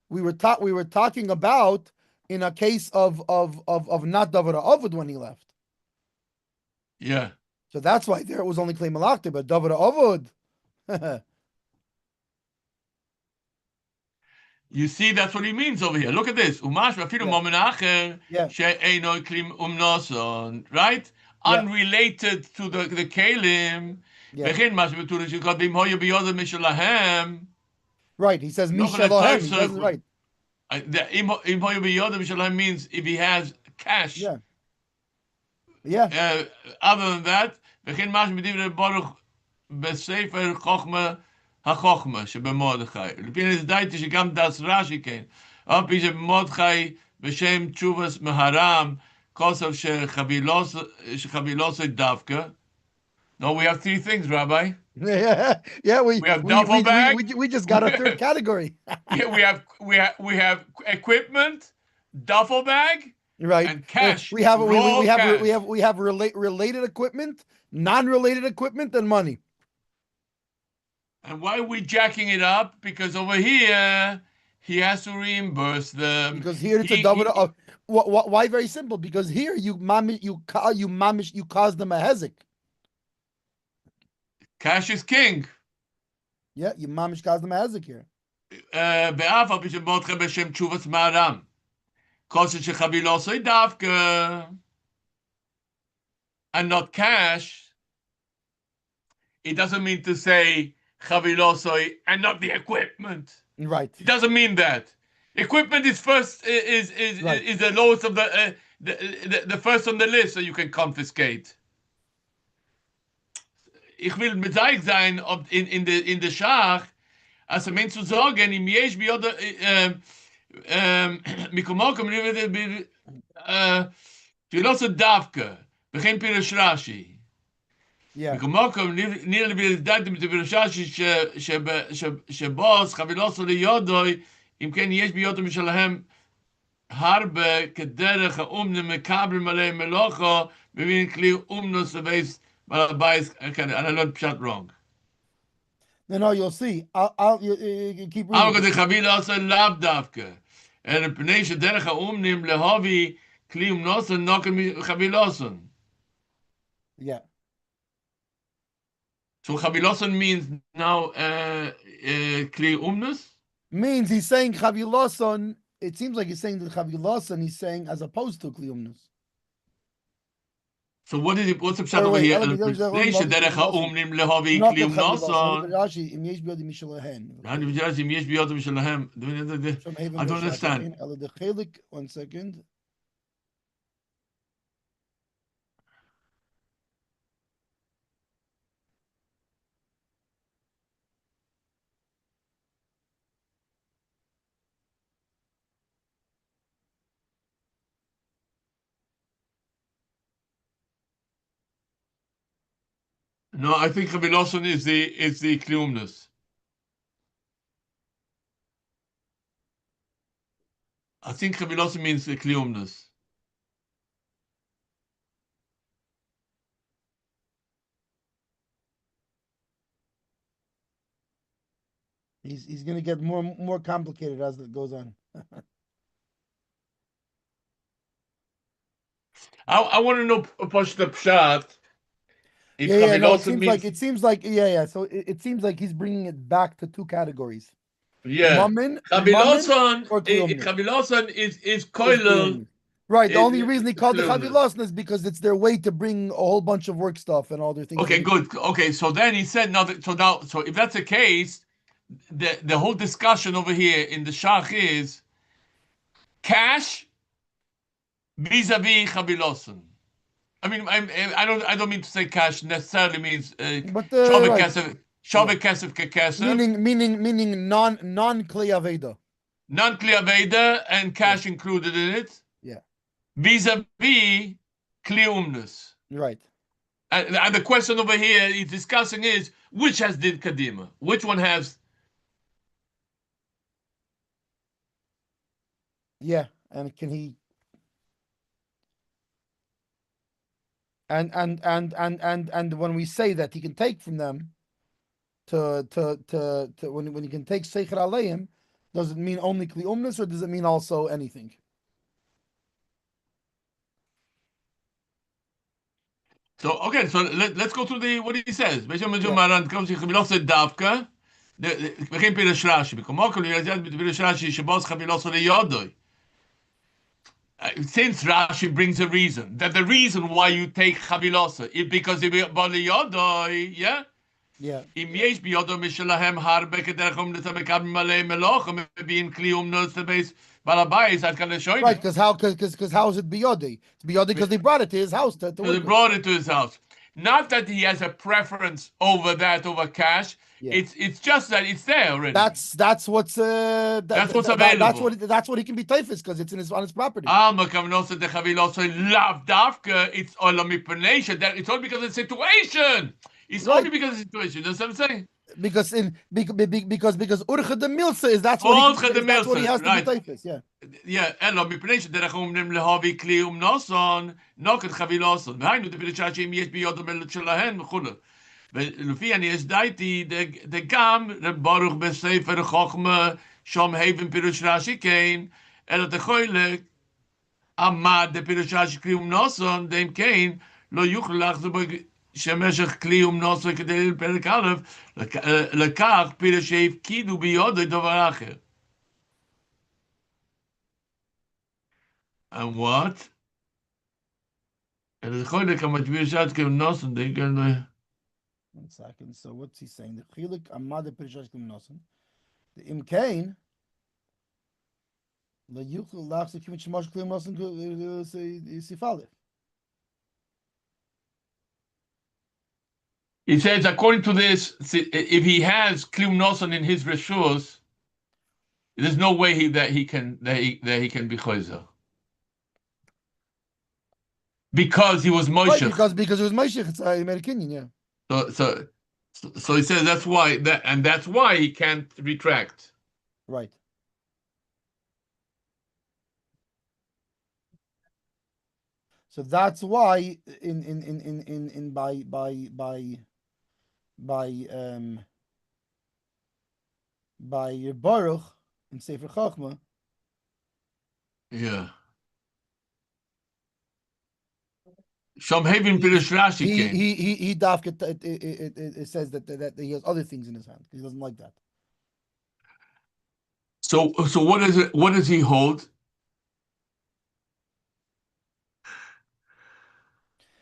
We were talking about in a case of not Davar Avod when he left. Yeah. So that's why there it was only Klei Malachti, but Davar Avod. You see, that's what he means over here. Look at this. Umash vafilu momen acher she'eino klim umnoson. Right? Unrelated to the kelim. V'chein mash v'turin shekad b'im hoya b'yodem mishalahem. Right, he says Mishalohem. He does it right. Im hoya b'yodem mishalahem means if he has cash. Yeah. Other than that, v'chein mash v'divrei baruch בספר חוכמה החוכמה שבמרדכי. לפי נדעתי שגם דס רש"י כן. אף פי שבמרדכי בשם תשובס מהר"ם, כוסף שחבילוסי דווקא. No, we have three things, Rabbi. Yeah, We have duffel bag. We just got a third category. Yeah, we have equipment, duffel bag, right, and cash. We have cash. we have related equipment, non-related equipment, and money. And why are we jacking it up? Because over here he has to reimburse them. Because here it's a double. Why? Very simple. Because here you cause them a hezek. Cash is king. Yeah, you mamish cause them a hezek here. באף על פי שבמרדכי בשם תשובס מהר"ם. כוסף שחבילוסי דווקא. And not cash. It doesn't mean to say chavilosoi and not the equipment. Right. It doesn't mean that. Equipment is first is the lowest of the first on the list, so you can confiscate. Ich will bezeigt sein ob in der Schach, als ein Mensch zu sagen, im Jesch bi oder mikomokom philoso davke, begin Pirush Rashi. מכל נראה לי לדעת בראשי שבוס חבילוסו ליודוי אם כן יש ביודו משלהם הרבה כדרך האומנם מקבל מלא מלוכו מבין כלי אומנוס ובייס בייס אני לא פשט wrong. No, you'll see. I'll you keep reading. אבל כדי חבילוסו לאו דווקא אלא פני שדרך האומנם להובי כלי אומנוס נוקל חבילוסו. Yeah. So chaviloson means now kli umnus? Means he's saying chaviloson. It seems like he's saying that chaviloson he's saying as opposed to kli umnus. So what is it? What's the pshat over here? Leisha derech ha'umnim lehavi kli umnoson. Rashi im yesh biyod mishalahem. Im yesh biyod mishalahem. I don't understand. 1 second. No, I think chaviloson is the kliumnus. I think chaviloson means the kliumnus. He's going to get more complicated as it goes on. I want to know push the pshat. No, it seems like So it seems like he's bringing it back to two categories. Yeah, chaviloson is koilel. Right. The only reason he called it chaviloson is because it's their way to bring a whole bunch of work stuff and all their things. Okay, good. Okay, so then he said so if that's the case, the whole discussion over here in the shach is cash vis-a-vis chaviloson. I mean, I don't mean to say cash necessarily means kesef kekesef. Meaning non-kli aveda. Non-kli aveda and cash included in it. Yeah. Vis-a-vis kli umnus. Right. And the question over here he's discussing is which has din kadima? Which one has? Yeah, and can he? And when we say that he can take from them to when he can take Seicher Aleim, does it mean only Kli Umnus or does it mean also anything? So okay, so let's go through what he says. Since Rashi brings a reason, that the reason why you take chavilosa is because if yeah. Yeah. Im yesh biyodo mishalahem harbe kederchum letamekab malay melochim being klium knows the base balabayis at kaleshoyim. Right, because how is it biyodi? It's biyodi because they brought it to his house. They brought it to his house. not that he has a preference over cash. Yeah. It's just that it's there already. That's what's that's what's available. That's what he can be typhus because it's on his property. It's all it's all because of the situation. It's only because of the situation. That's what I'm saying. Because Urcha de Milsa is that's what he has to be typhus. Yeah. Yeah, elo mipnei derech nem lehavi kli noson noket chaviloson. Haynu de pirchachi yes biyodom el shelahen khula. ולפי אני הסדייתי דגם ברוך בספר חוכמה שם הבן פירוש רש"י כן אלא תחוילק עמד דפירוש רש"י כלי ומנוסון דם כן לא יוכל לחזור שמשך כלי ומנוסון כדי לפרק א' לקח פירוש שהפקידו ביודו דבר אחר. And what? אלא תחוילק המדביר שעת כלי ומנוסון דם כן 1 second. So what's he saying? The chilik amad perishash kum nosen. The imkain la yuchel lachs the kimich shmash klim nosen sifalif. He says, according to this, if he has klim nosen in his reshus, there's no way he can be choizer. Because he was Moshe. Right, because it was Moshe, it's a American, yeah. So he says that's why he can't retract. Right. So that's why in by Baruch in Sefer Chachma. Yeah. Shom Havim Pirush Rashi. He it says that he has other things in his hand. He doesn't like that. So what is it? What does he hold?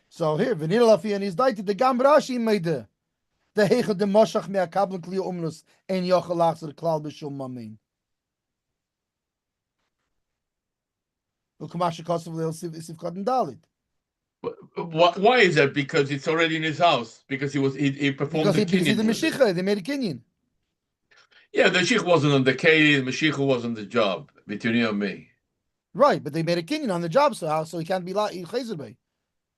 So here, Vanilla Lafi and his diet the Gam Rashi made the hege de Moshach me kabel kli umnus en yochelach the klal b'shum mamin. Ukamash kosav leil sivkat and dalit. Why is that? Because it's already in his house. Because he performed the kinyan. The Mashiach, they made a kinyan. Yeah, the Mashiach wasn't on the keli, the Mashiach was on the job between you and me. Right, but they made a kinyan on the job, so he can't be chayzer by.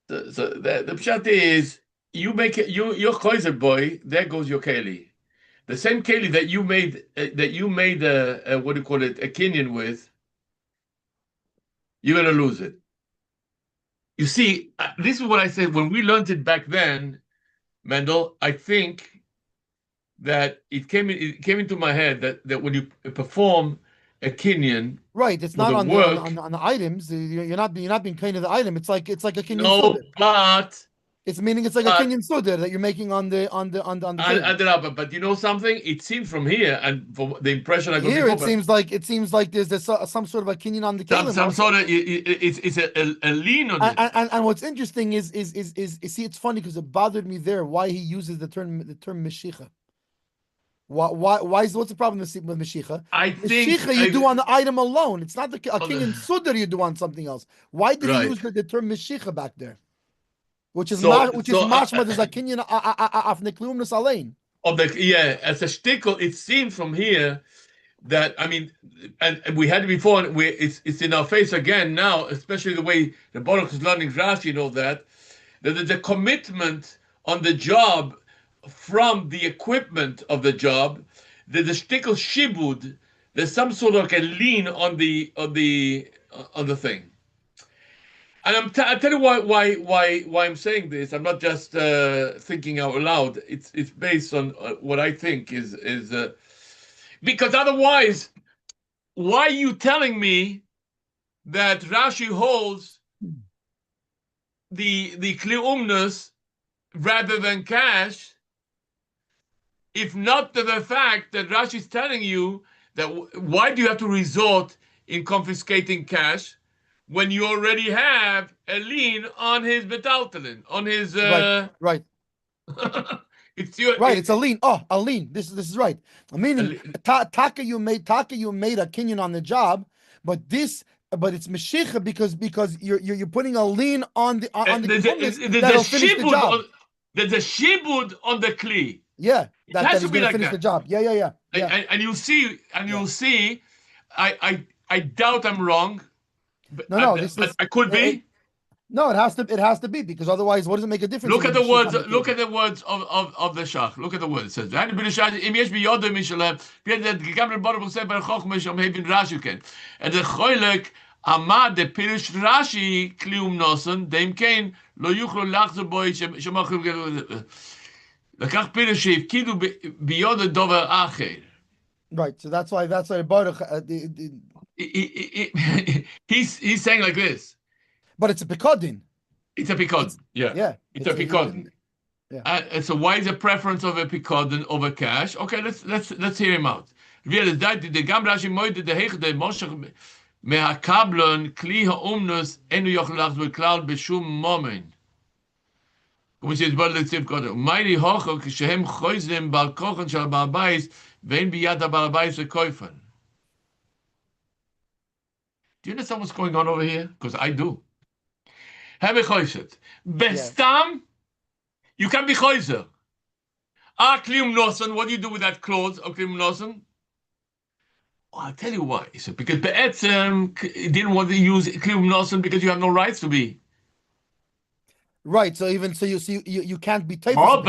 So the pshat is you make it, you're chayzer boy. There goes your keli. The same keli that you made a what do you call it, a kinyan with. You're gonna lose it. You see, this is what I said when we learned it back then, Mendel. I think that it came into my head that when you perform a kinyan, right? It's not on the items. You're not being kind of the item. It's like a kinyan. No, suder. But it's meaning it's like a kinyan suder that you're making on the. But you know something? It seems from here and from the impression I got here, it seems like there's some sort of a kinyan on the kelim. Some sort of it's a lean on it. And what's interesting is see, it's funny because it bothered me there why he uses the term meshicha. Why is what's the problem with meshicha? I think meshicha you do on the item alone. It's not a kinyan suder you do on something else. Why did he use the term meshicha back there? Which is mashma there's a kinyan af neklumnus alein. As a shtickle, it seems from here that and we had it before. It's in our face again now, especially the way the Baruch is learning Rashi and all that. That there's a commitment on the job from the equipment of the job. There's a shtickle shibud. There's some sort of a lean on the thing. And I'll tell you why I'm saying this. I'm not just thinking out loud. It's based on what I think is because otherwise, why are you telling me that Rashi holds the kli umnus rather than cash? If not to the fact that Rashi is telling you that why do you have to resort in confiscating cash when you already have a lien on his metaltalin, on his right. It's a lien. Oh, a lien. This is right. I mean, Taka you made a kinyan on the job, but it's meshicha because you're putting a lien on the that'll finish the job. there's a shibud on the kli. Yeah, It has that to he's be going to like finish that. the job. Yeah. And you'll see, I doubt I'm wrong, but No, but I could be. No, it has to be, because otherwise, what does it make a difference? Look at the words. Look at the words of the Shach. Look at the words. It says, "And the choylek amad the pirish Rashi klium nosen dem kein lo yuchlo lachzer boy shemachim lekach pirish kidu biyod dover acher." Right. So that's why Baruch. He's saying like this. But it's a pekodin. It's a pekodin. Yeah. It's a pekodin. Yeah. So why is the preference of a pekodin over cash? Okay, let's hear him out. The gam Rashi moide the hech the moshach מהקבלון, כלי האומנוס, אינו יוכל לחזור בכלל בשום מומן. כמו שהסבר לציב קודם. ומיילי הוכו, כשהם חוזרים בעל כוחן של הבעל בית, ואין ביד הבעל בית לקויפן. Do you understand what's going on over here? Because I do. Have a choiset. Bestam, you can be choiser. Klium nosen, what do you do with that clause of klium nosen? Oh, I'll tell you why. He said, because Be'etzem didn't want to use klium nosen because you have no rights to be. Right. So even so, you can't be taken. So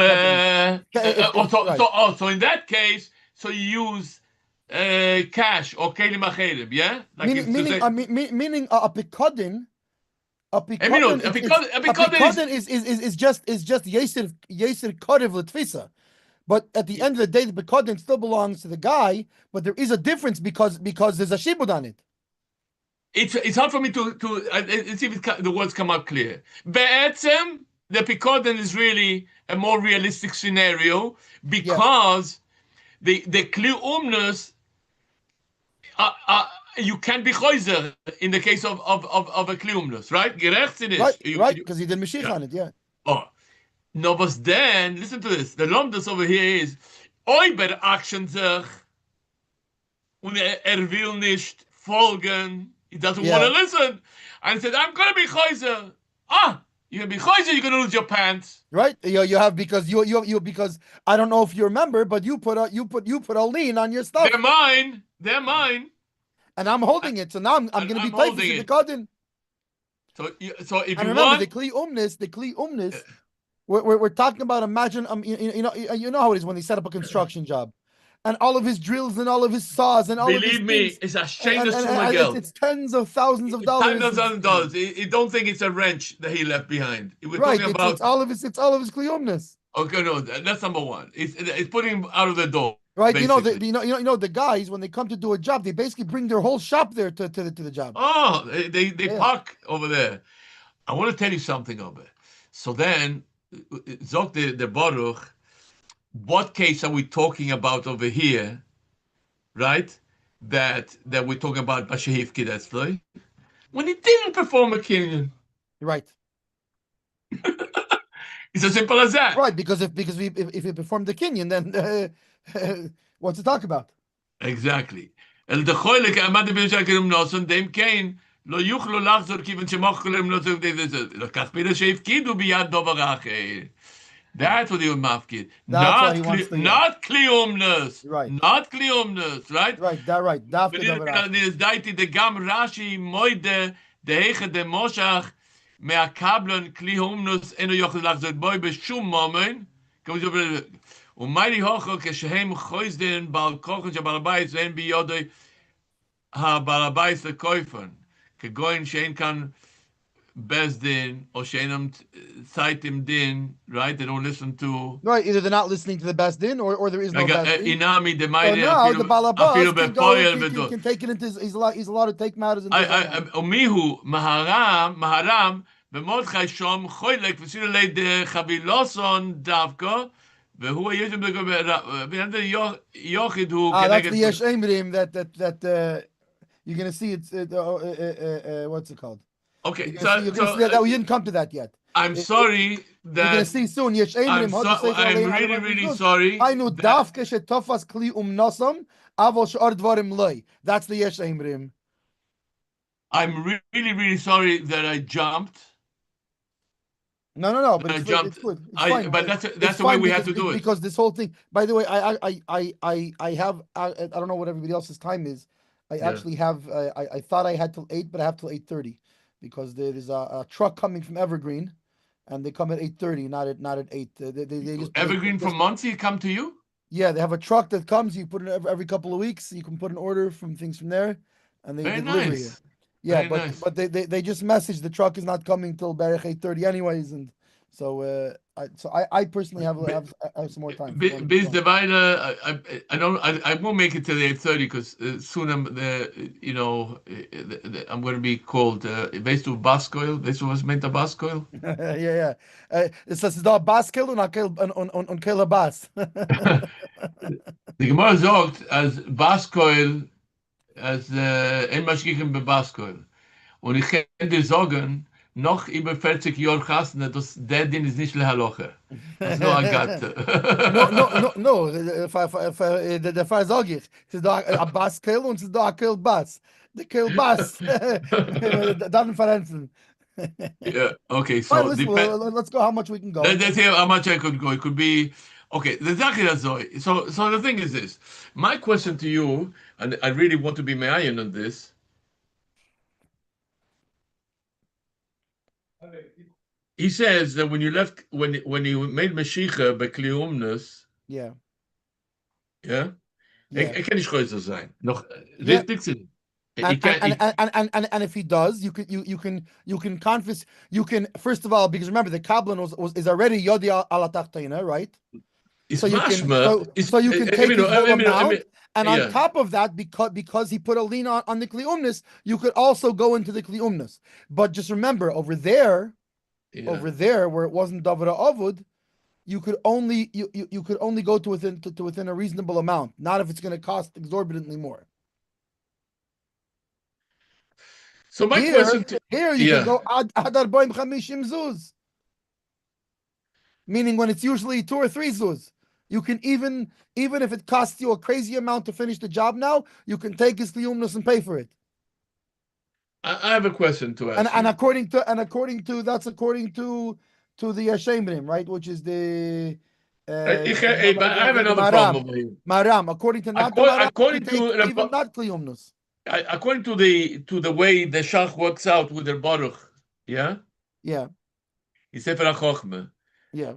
in that case, so you use cash or kelim acherim, yeah? Like meaning a pekodin. A pekodin is just yeser kodev l'tfisa. But at the end of the day, the pekodin still belongs to the guy. But there is a difference because there's a shibud on it. It's hard for me to see if the words come out clear. Be'etzem, the pekodin is really a more realistic scenario because the kli umnus, you can be choizer in the case of a kli umnus, right? Right, because he did Mashiach on it, Oh, no, but then listen to this. The lomdus over here is oiber action sich und will nicht folgen. He doesn't want to listen. And he said, I'm going to be choizer. You're going to be choizer, you're going to lose your pants. Right? You have, because you because I don't know if you remember, but you put a lien on your stuff. They're mine. And I'm holding it. So now I'm going to be taking the garden. So if you remember, want the kli umnis, we're talking about, imagine, you know how it is when they set up a construction job. And all of his drills and all of his saws and all of his Believe me, it's a shameless it's tens of thousands of dollars. $10,000. You don't think it's a wrench that he left behind. We're right, talking about it's all of his kliumnus. Okay, no, that's number one. It's putting him out of the door. Right, basically. The guys, when they come to do a job, they basically bring their whole shop there to the job. Oh, they park over there. I want to tell you something of it. So then, Zok the Baruch, what case are we talking about over here, right? That we're talking about Bashahif Kidetzloi, when he didn't perform a kinyan. Right. It's as simple as that. Right, because if he performed the kinyan, then what's to talk about? Exactly. El de choylek amad b'yishal kirum noson dem kein lo yuchlo lachzor kiven shemoch kirum noson lekach pira sheifkidu biyad dover acher. That's what he would mafkid. Not kliumnus. Right. Not kliumnus, right? Right, that right. There's daiti the gam Rashi moide the heche de moshach me'akablon kliumnus eno yochel lachzor boy b'shum moment. ומיילי הוכו כשהם חויזדן בעל כוחן של בעל הבית ואין ביודו הבעל הבית לקויפן כגוין שאין כאן בסדין או שאינם צייתם דין, right? They don't listen to right, either they're not listening to the best din or there is no best din. אינמי דמיילי the אפילו בפועל can take it into he's allowed to take matters into ומיהו מהרם במודחי שום חוילק וסירו ליד חבילוסון דווקא והוא הישם בנדר יוחד הוא that's the Yesh Emrim that you're going to see it's what's it called? Okay, so we didn't come to that yet. I'm sorry that you're going to see soon. Yesh Emrim. I'm really sorry. I know dafke shetofas kli nosam avol shor dvarim loy. That's the Yesh Emrim. I'm really sorry that I jumped. No, but I it's jumped. good. It's fine. But It's that's the way fine we have to do it. because this whole thing. By the way, I have I don't know what everybody else's time is. I Yeah. actually have I thought I had till 8, but I have till 8:30 because there is a truck coming from Evergreen, and they come at 8:30, not at 8. They just Evergreen from Muncie come to you? yeah, they have a truck that comes. You put it every couple of weeks. You can put an order from things from there, and they Very deliver here. nice. Yeah, Very but nice. they just message the truck is not coming till Barich 8:30 anyways, and so I personally have some more time if you want to keep Bis going. derweil, I won't make it till the 8:30 because soon I'm going to be called, weißt du Baskoil? Weißt du was meint der Baskoil? Yeah, yeah. Es ist da Baskill und Killer Bass. Die Gemara sagt, als Baskoil, als ein Maschinen bei Baskoil. Und ich kann dir sagen, noch über 40 Jahre Chasna, der Ding ist nicht Halacha. Das ist nur ein Gatte. No. Der Fall sage ich. Es ist da ein Basskill und es ist da ein Kill Bass. Der Kill Bass. Dann verändern. Yeah. Okay. All right, So listen, let's go how much we can go. let's see how much I could go. It could be okay. The so the thing is this. My question to you, and I really want to be Mayan on this. He says that when you left, when you made Mashiach by Kleumnus, Yeah. yeah, Yeah. it can nicht größer sein. Noch Yeah. richtig sind. And if he does, you can confess. You can first of all, because remember the Kablan is already Yodi ala Tachtaina, right? It's So you can mashma. so you can take his whole amount, and on yeah. top of that, because he put a lien on the kliumnus, you could also go into the kliumnus. But just remember, over there where it wasn't davra avud, you could only you could only go to within a reasonable amount, not if it's going to cost exorbitantly more. So my question here you can go ad arbaim chamishim zuz, meaning when it's usually 2 or 3 zuz. You can even if it costs you a crazy amount to finish the job now, you can take his liyumnus and pay for it. I have a question to ask. And according to the Shemrim, right, which is the I have another problem. Maram, according to not according to even not kliyumnus. According to the way the Shach works out with the Baruch, yeah, he said for a chokhmah. Yeah.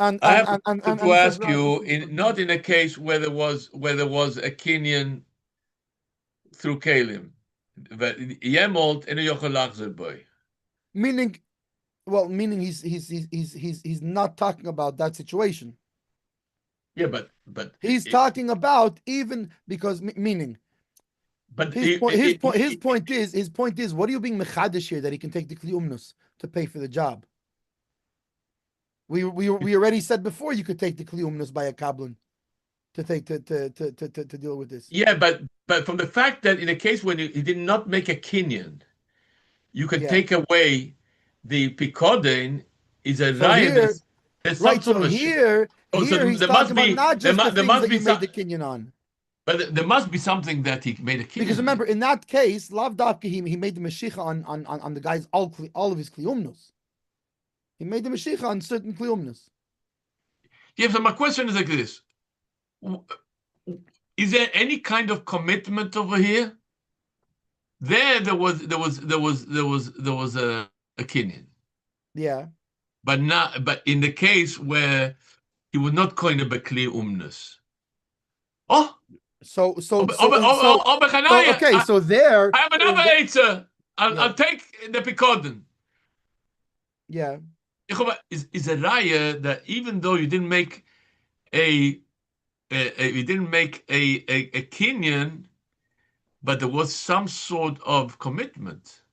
I have to ask you, not in a case where there was a Kenyan through Kalim, but Yemolt and a Yochel boy. Meaning he's not talking about that situation. Yeah, but he's talking about even because meaning. But his point is, what are you being mechadish here that he can take the kliumnus to pay for the job? We already said before you could take the kliumnus by a kablan to deal with this. Yeah, but from the fact that in a case when he did not make a kinyan, you could take away the pikodin is a raya. Right. So here he's talking about not just the things that you made the kinyan on. But there must be something that he made a kinyan. Because remember, in that case, Lav Davka, he made the Mashiach on the guy's all of his kliumnus. He made the Mashiach on certain kliumnus. Yeah, so my question is like this. Is there any kind of commitment over here? There was a kinyan. Yeah. But in the case where he would not coin a bekli umnus. Oh. So okay, so there I have another answer. I'll take the pikodin. Yeah. Is a raya that even though you didn't make a kinyan, but there was some sort of commitment.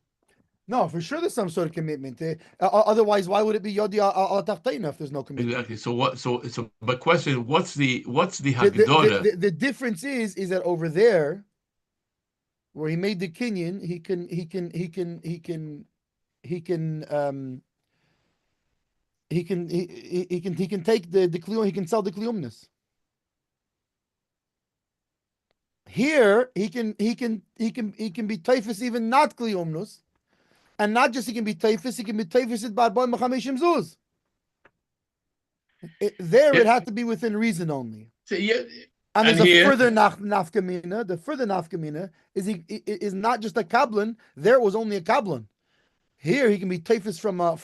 No, for sure there's some sort of commitment. Otherwise, why would it be Yodi al Tachtaina if there's no commitment? Exactly. So what? So my question: what's the hagdola? The difference is that over there, where he made the kinyan, he can take the klium. He can sell the kliumnus. Here he can be typhus even not kliumnus. And not just he can be typhus, he can be typhus by boy machamishim zuz. It had to be within reason only. So, yeah, And there's a here, further nafkamina. The further nafkamina is not just a kablan. There it was only a kablan. Here he can be tafis from a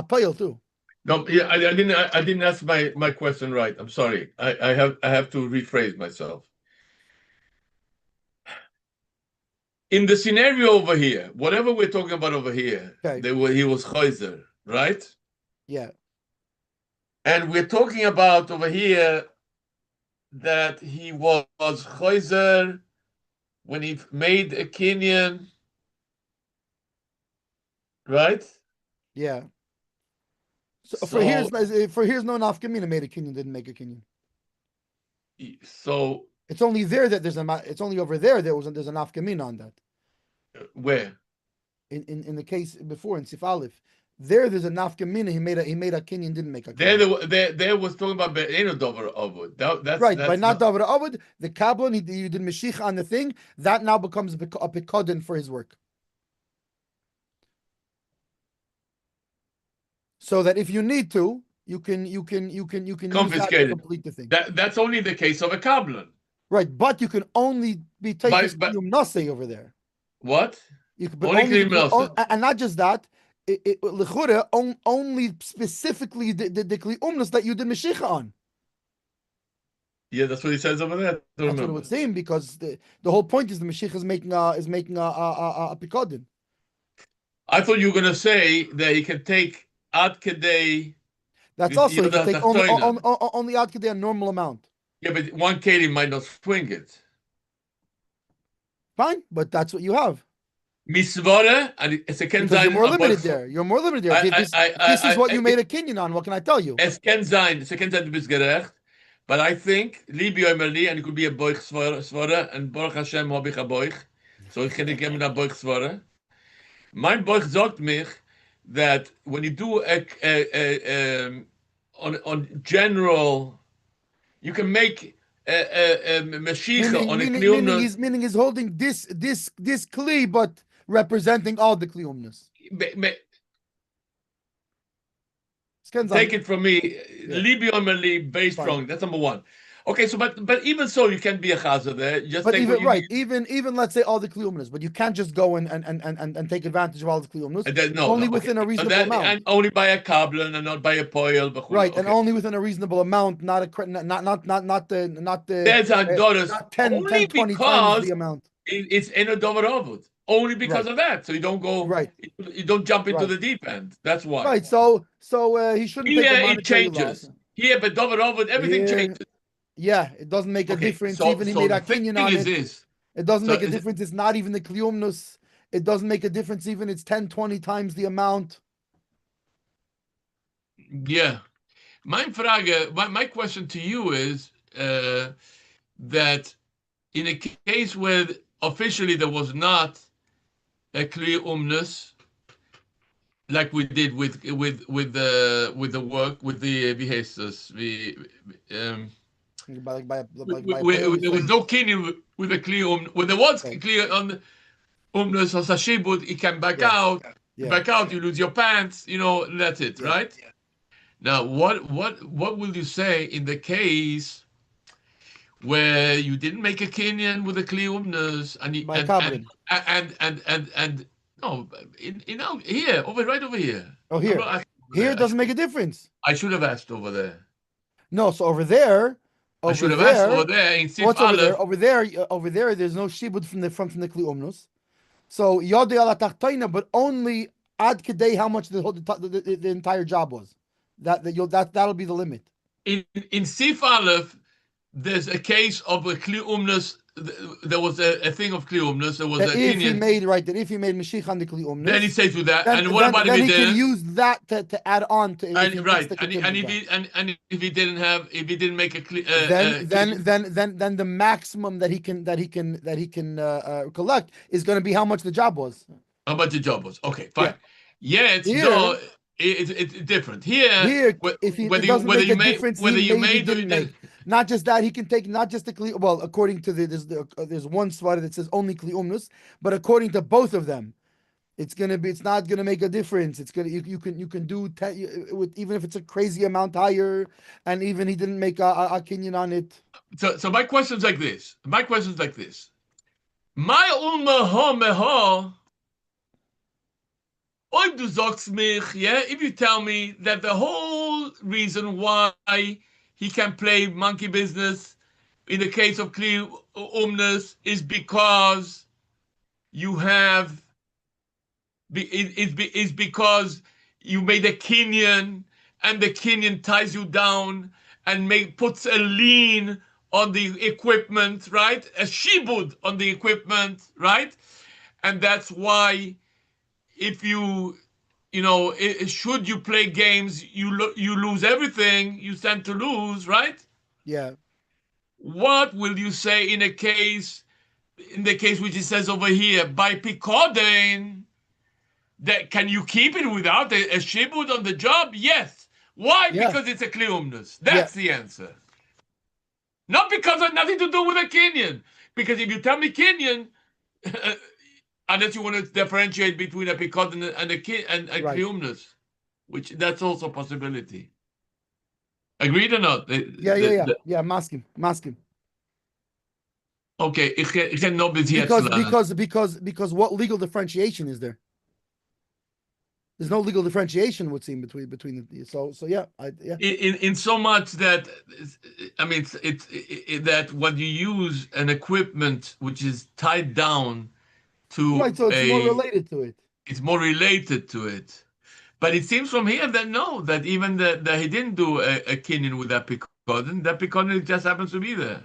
payil too. no, yeah, I didn't ask my question right. I'm sorry. I have to rephrase myself. In the scenario over here, whatever we're talking about over here, Okay. he was Choshen, right? Yeah. And we're talking about over here that he was Choshen when he made a Kenyan, right? Yeah. So, So for here's no nafkamina made a kinyan, didn't make a kinyan. So it's only there that it's only over there there's a nafkamina on that. Where? In the case before in Sif Aleph, there's a nafkamina. He made a kinyan, didn't make a kinyan. There was talking about Be'enu Dover Avod. That's right. By not Dover Avod, the kablan you did Mashiach on the thing that now becomes a pekodin for his work. So that if you need to, you can use that to complete the thing. That's only the case of a kablan. Right, but you can only be taking kliyum nase over there. What? You can only kliyum nase, and not just that. L'chure only specifically the kliyumnus that you did Mashiach on. Yeah, that's what he says over there. That's what it would seem, because the whole point is the Mashiach is making a pikodin. I thought you were going to say that he can take ad kedei. That's also he can take only ad kedei a normal amount. Yeah, but one keli might not swing it. Fine, but that's what you have. Misvara, and it's a because you're more limited there. You're more limited there. This is what you made a kinyan on. What can I tell you? Es can sein, bis gerecht. But I think, Libi Omerli, and it could be a boich svara, and Baruch Hashem habe ich a boich. So ich kann nicht geben a boich svara. Mein boich sagt mich that when you do on general, you can make a Mashiach on a kliyumnus. Meaning he's holding this kli, but representing all the kliyumnus. Take it from me, Libi Omerli, based strong. That's number one. Okay, so but even so, you can be a chazer there. Just but take even right, even let's say all the kliyumnus, but you can't just go and take advantage of all the kliyumnus. No, only within a reasonable amount, and only by a kablan and not by a poil. Right, okay. And only within a reasonable amount, not the. There's a daughters not 10, 20 times the amount. It's in a dover ovud. Only because of that, so you don't go right. You don't jump into the deep end. That's why. Right. So he shouldn't. Here it changes. Here, but dover ovud, everything changes. Yeah, it doesn't make a difference. Even he made a kinyan on it. It doesn't make a difference. It's not even the kliyumnus. It doesn't make a difference. Even it's 10, 20 times the amount. Yeah, my question to you is that in a case where officially there was not a kliyumnus, like we did with the work with the behestus, with no kinyan with a kliyum. When there was clear on umnus or sashibud, he came back out. Back out, you lose your pants. That's it, right? Yeah. Now, what will you say in the case where you didn't make a kinyan with a kliyumnus and no, here right over here. Oh, here. Here it doesn't make a difference. I should have asked over there. No, so over there. I should have asked over there. What's over there? Over there, there's no shibud from the kliyumnus. So yodei ala tachtoina, but only ad kedei how much the entire job was. That'll be the limit. In Sif Aleph, there's a case of a kliyumnus. There was a thing of kliyumnus. There was that a if he made Mashiach on the kliyumnus, then he says to that. And what about if he didn't? Then he can use that to add on to. And if he didn't make a then the maximum that he can collect is going to be how much the job was. How much the job was? Okay, fine. Yeah, it's different here. Whether you made not just that, he can take not just the kli. Well, according to there's one svara that says only kliumnus, but according to both of them, It's not gonna make a difference. It's gonna you can do with even if it's a crazy amount higher, and even he didn't make a kinyan on it. So my question's like this. My ulma ha meha. If you tell me that the whole reason why he can play monkey business in the case of Kli Umnus is because you have is because you made a kinyan and the kinyan ties you down and puts a lien on the equipment, right? A shibud on the equipment, right? And that's why if should you play games, you lose everything, you stand to lose, right? Yeah. What will you say in the case which it says over here, by Picodain, that can you keep it without a shibud on the job? Yes. Why? Yeah. Because it's a kliumnus. That's the answer. Not because of nothing to do with a Kenyan. Because if you tell me Kenyan, unless you want to differentiate between a picot and a kliumnus, which that's also a possibility. Agreed or not? Yeah. Maskim. Okay, ich kann noch bis jetzt because what legal differentiation is there? There's no legal differentiation would seem between the so yeah. In so much that I mean it's that when you use an equipment which is tied down to right, so it's more related to it. It's more related to it. But it seems from here that no, that even that he didn't do a kinyan with that picodin just happens to be there.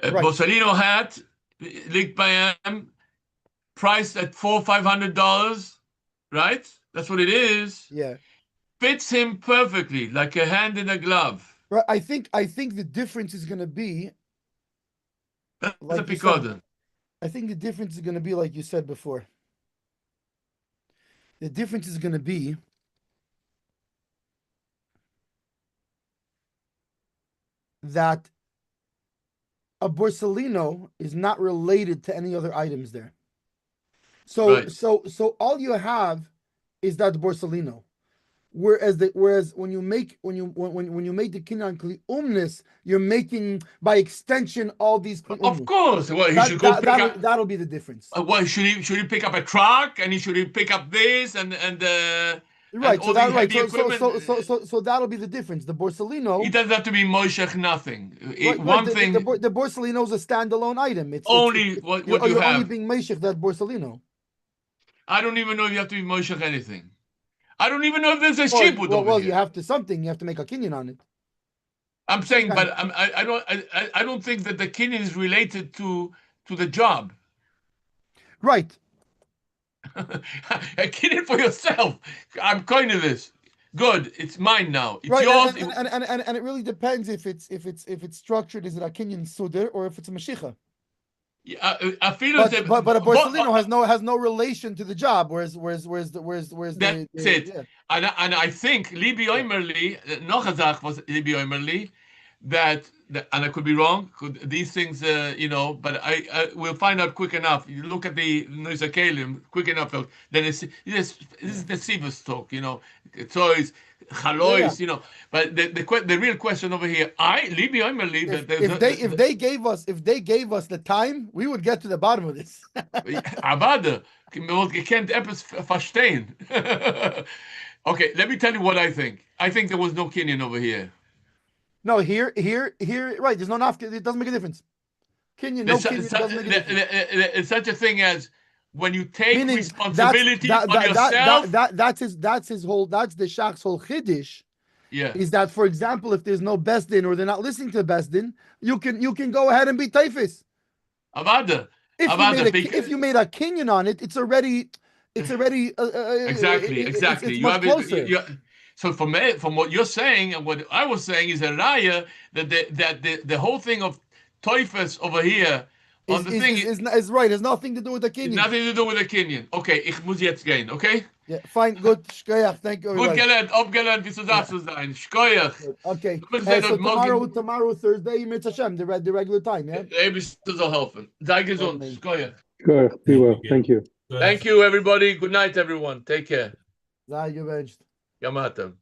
Right. Borsalino hat, linked by him, priced at $500, right? That's what it is. Yeah. Fits him perfectly, like a hand in a glove. Right. I think the difference is going to be. That's like a picodin. I think the difference is going to be like you said before. The difference is going to be that a Borsalino is not related to any other items there. So all you have is that Borsalino. Whereas when you make the kinyan kli umnis, you're making by extension all these kli umnis. Of course, well, that'll be the difference. Well, should he pick up a truck and should he pick up this and right? So that'll be the difference. The Borsalino. It doesn't have to be moishech nothing. The Borsalino is a standalone item. It's what you you're have. Only being moishech that Borsalino. I don't even know if you have to be moishech anything. I don't even know if there's a shibud over well, here. You have to something. You have to make a kinyan on it. I'm saying, but I don't think that the kinyan is related to the job. Right. A kinyan for yourself. I'm coining of this. Good. It's mine now. It's yours. And it really depends if it's structured. Is it a kinyan suder or if it's a mashicha? But a Borsalino has no relation to the job, whereas that's it. Yeah. And I think Libi Oimerli, Nochazach was Libi Oimerli, that and I could be wrong. These things, but I will find out quick enough. You look at the Nusakalim quick enough. Then this is the Sivas talk, toys, chalois, But the real question over here, Libi Oimerli, if they gave us the time, we would get to the bottom of this. Abade, you can't verstehen. Okay, let me tell you what I think. I think there was no kinyan over here. No, here, right. There's no nafka. It doesn't make a difference. Kinyan, no kinyan doesn't make a difference. It's such a thing as when you take responsibility on yourself. That's his whole. That's the shach's whole chiddush. Yeah. Is that, for example, if there's no besdin or they're not listening to the besdin, you can go ahead and be taifis. Avada. If you made a kinyan on it, it's already exactly. It's much closer. So from what you're saying and what I was saying is a raya that the whole thing of toifus over here on the thing is right. It has nothing to do with the kinyan. Nothing to do with the kinyan. Okay, ich muss jetzt gehen. Okay. Yeah, fine, good. Shkoyach, thank you. Gut gelernt, abgelernt, wie soll das so sein? Shkoyach. Okay. So tomorrow, Thursday, Mitzvah Hashem, the regular time, yeah? Maybe soll helfen. Sei gesund, Shkoyach. Sure, we will. Thank you. Thank you, everybody. Good night, everyone. Take care. Sei gewünscht. Yamato.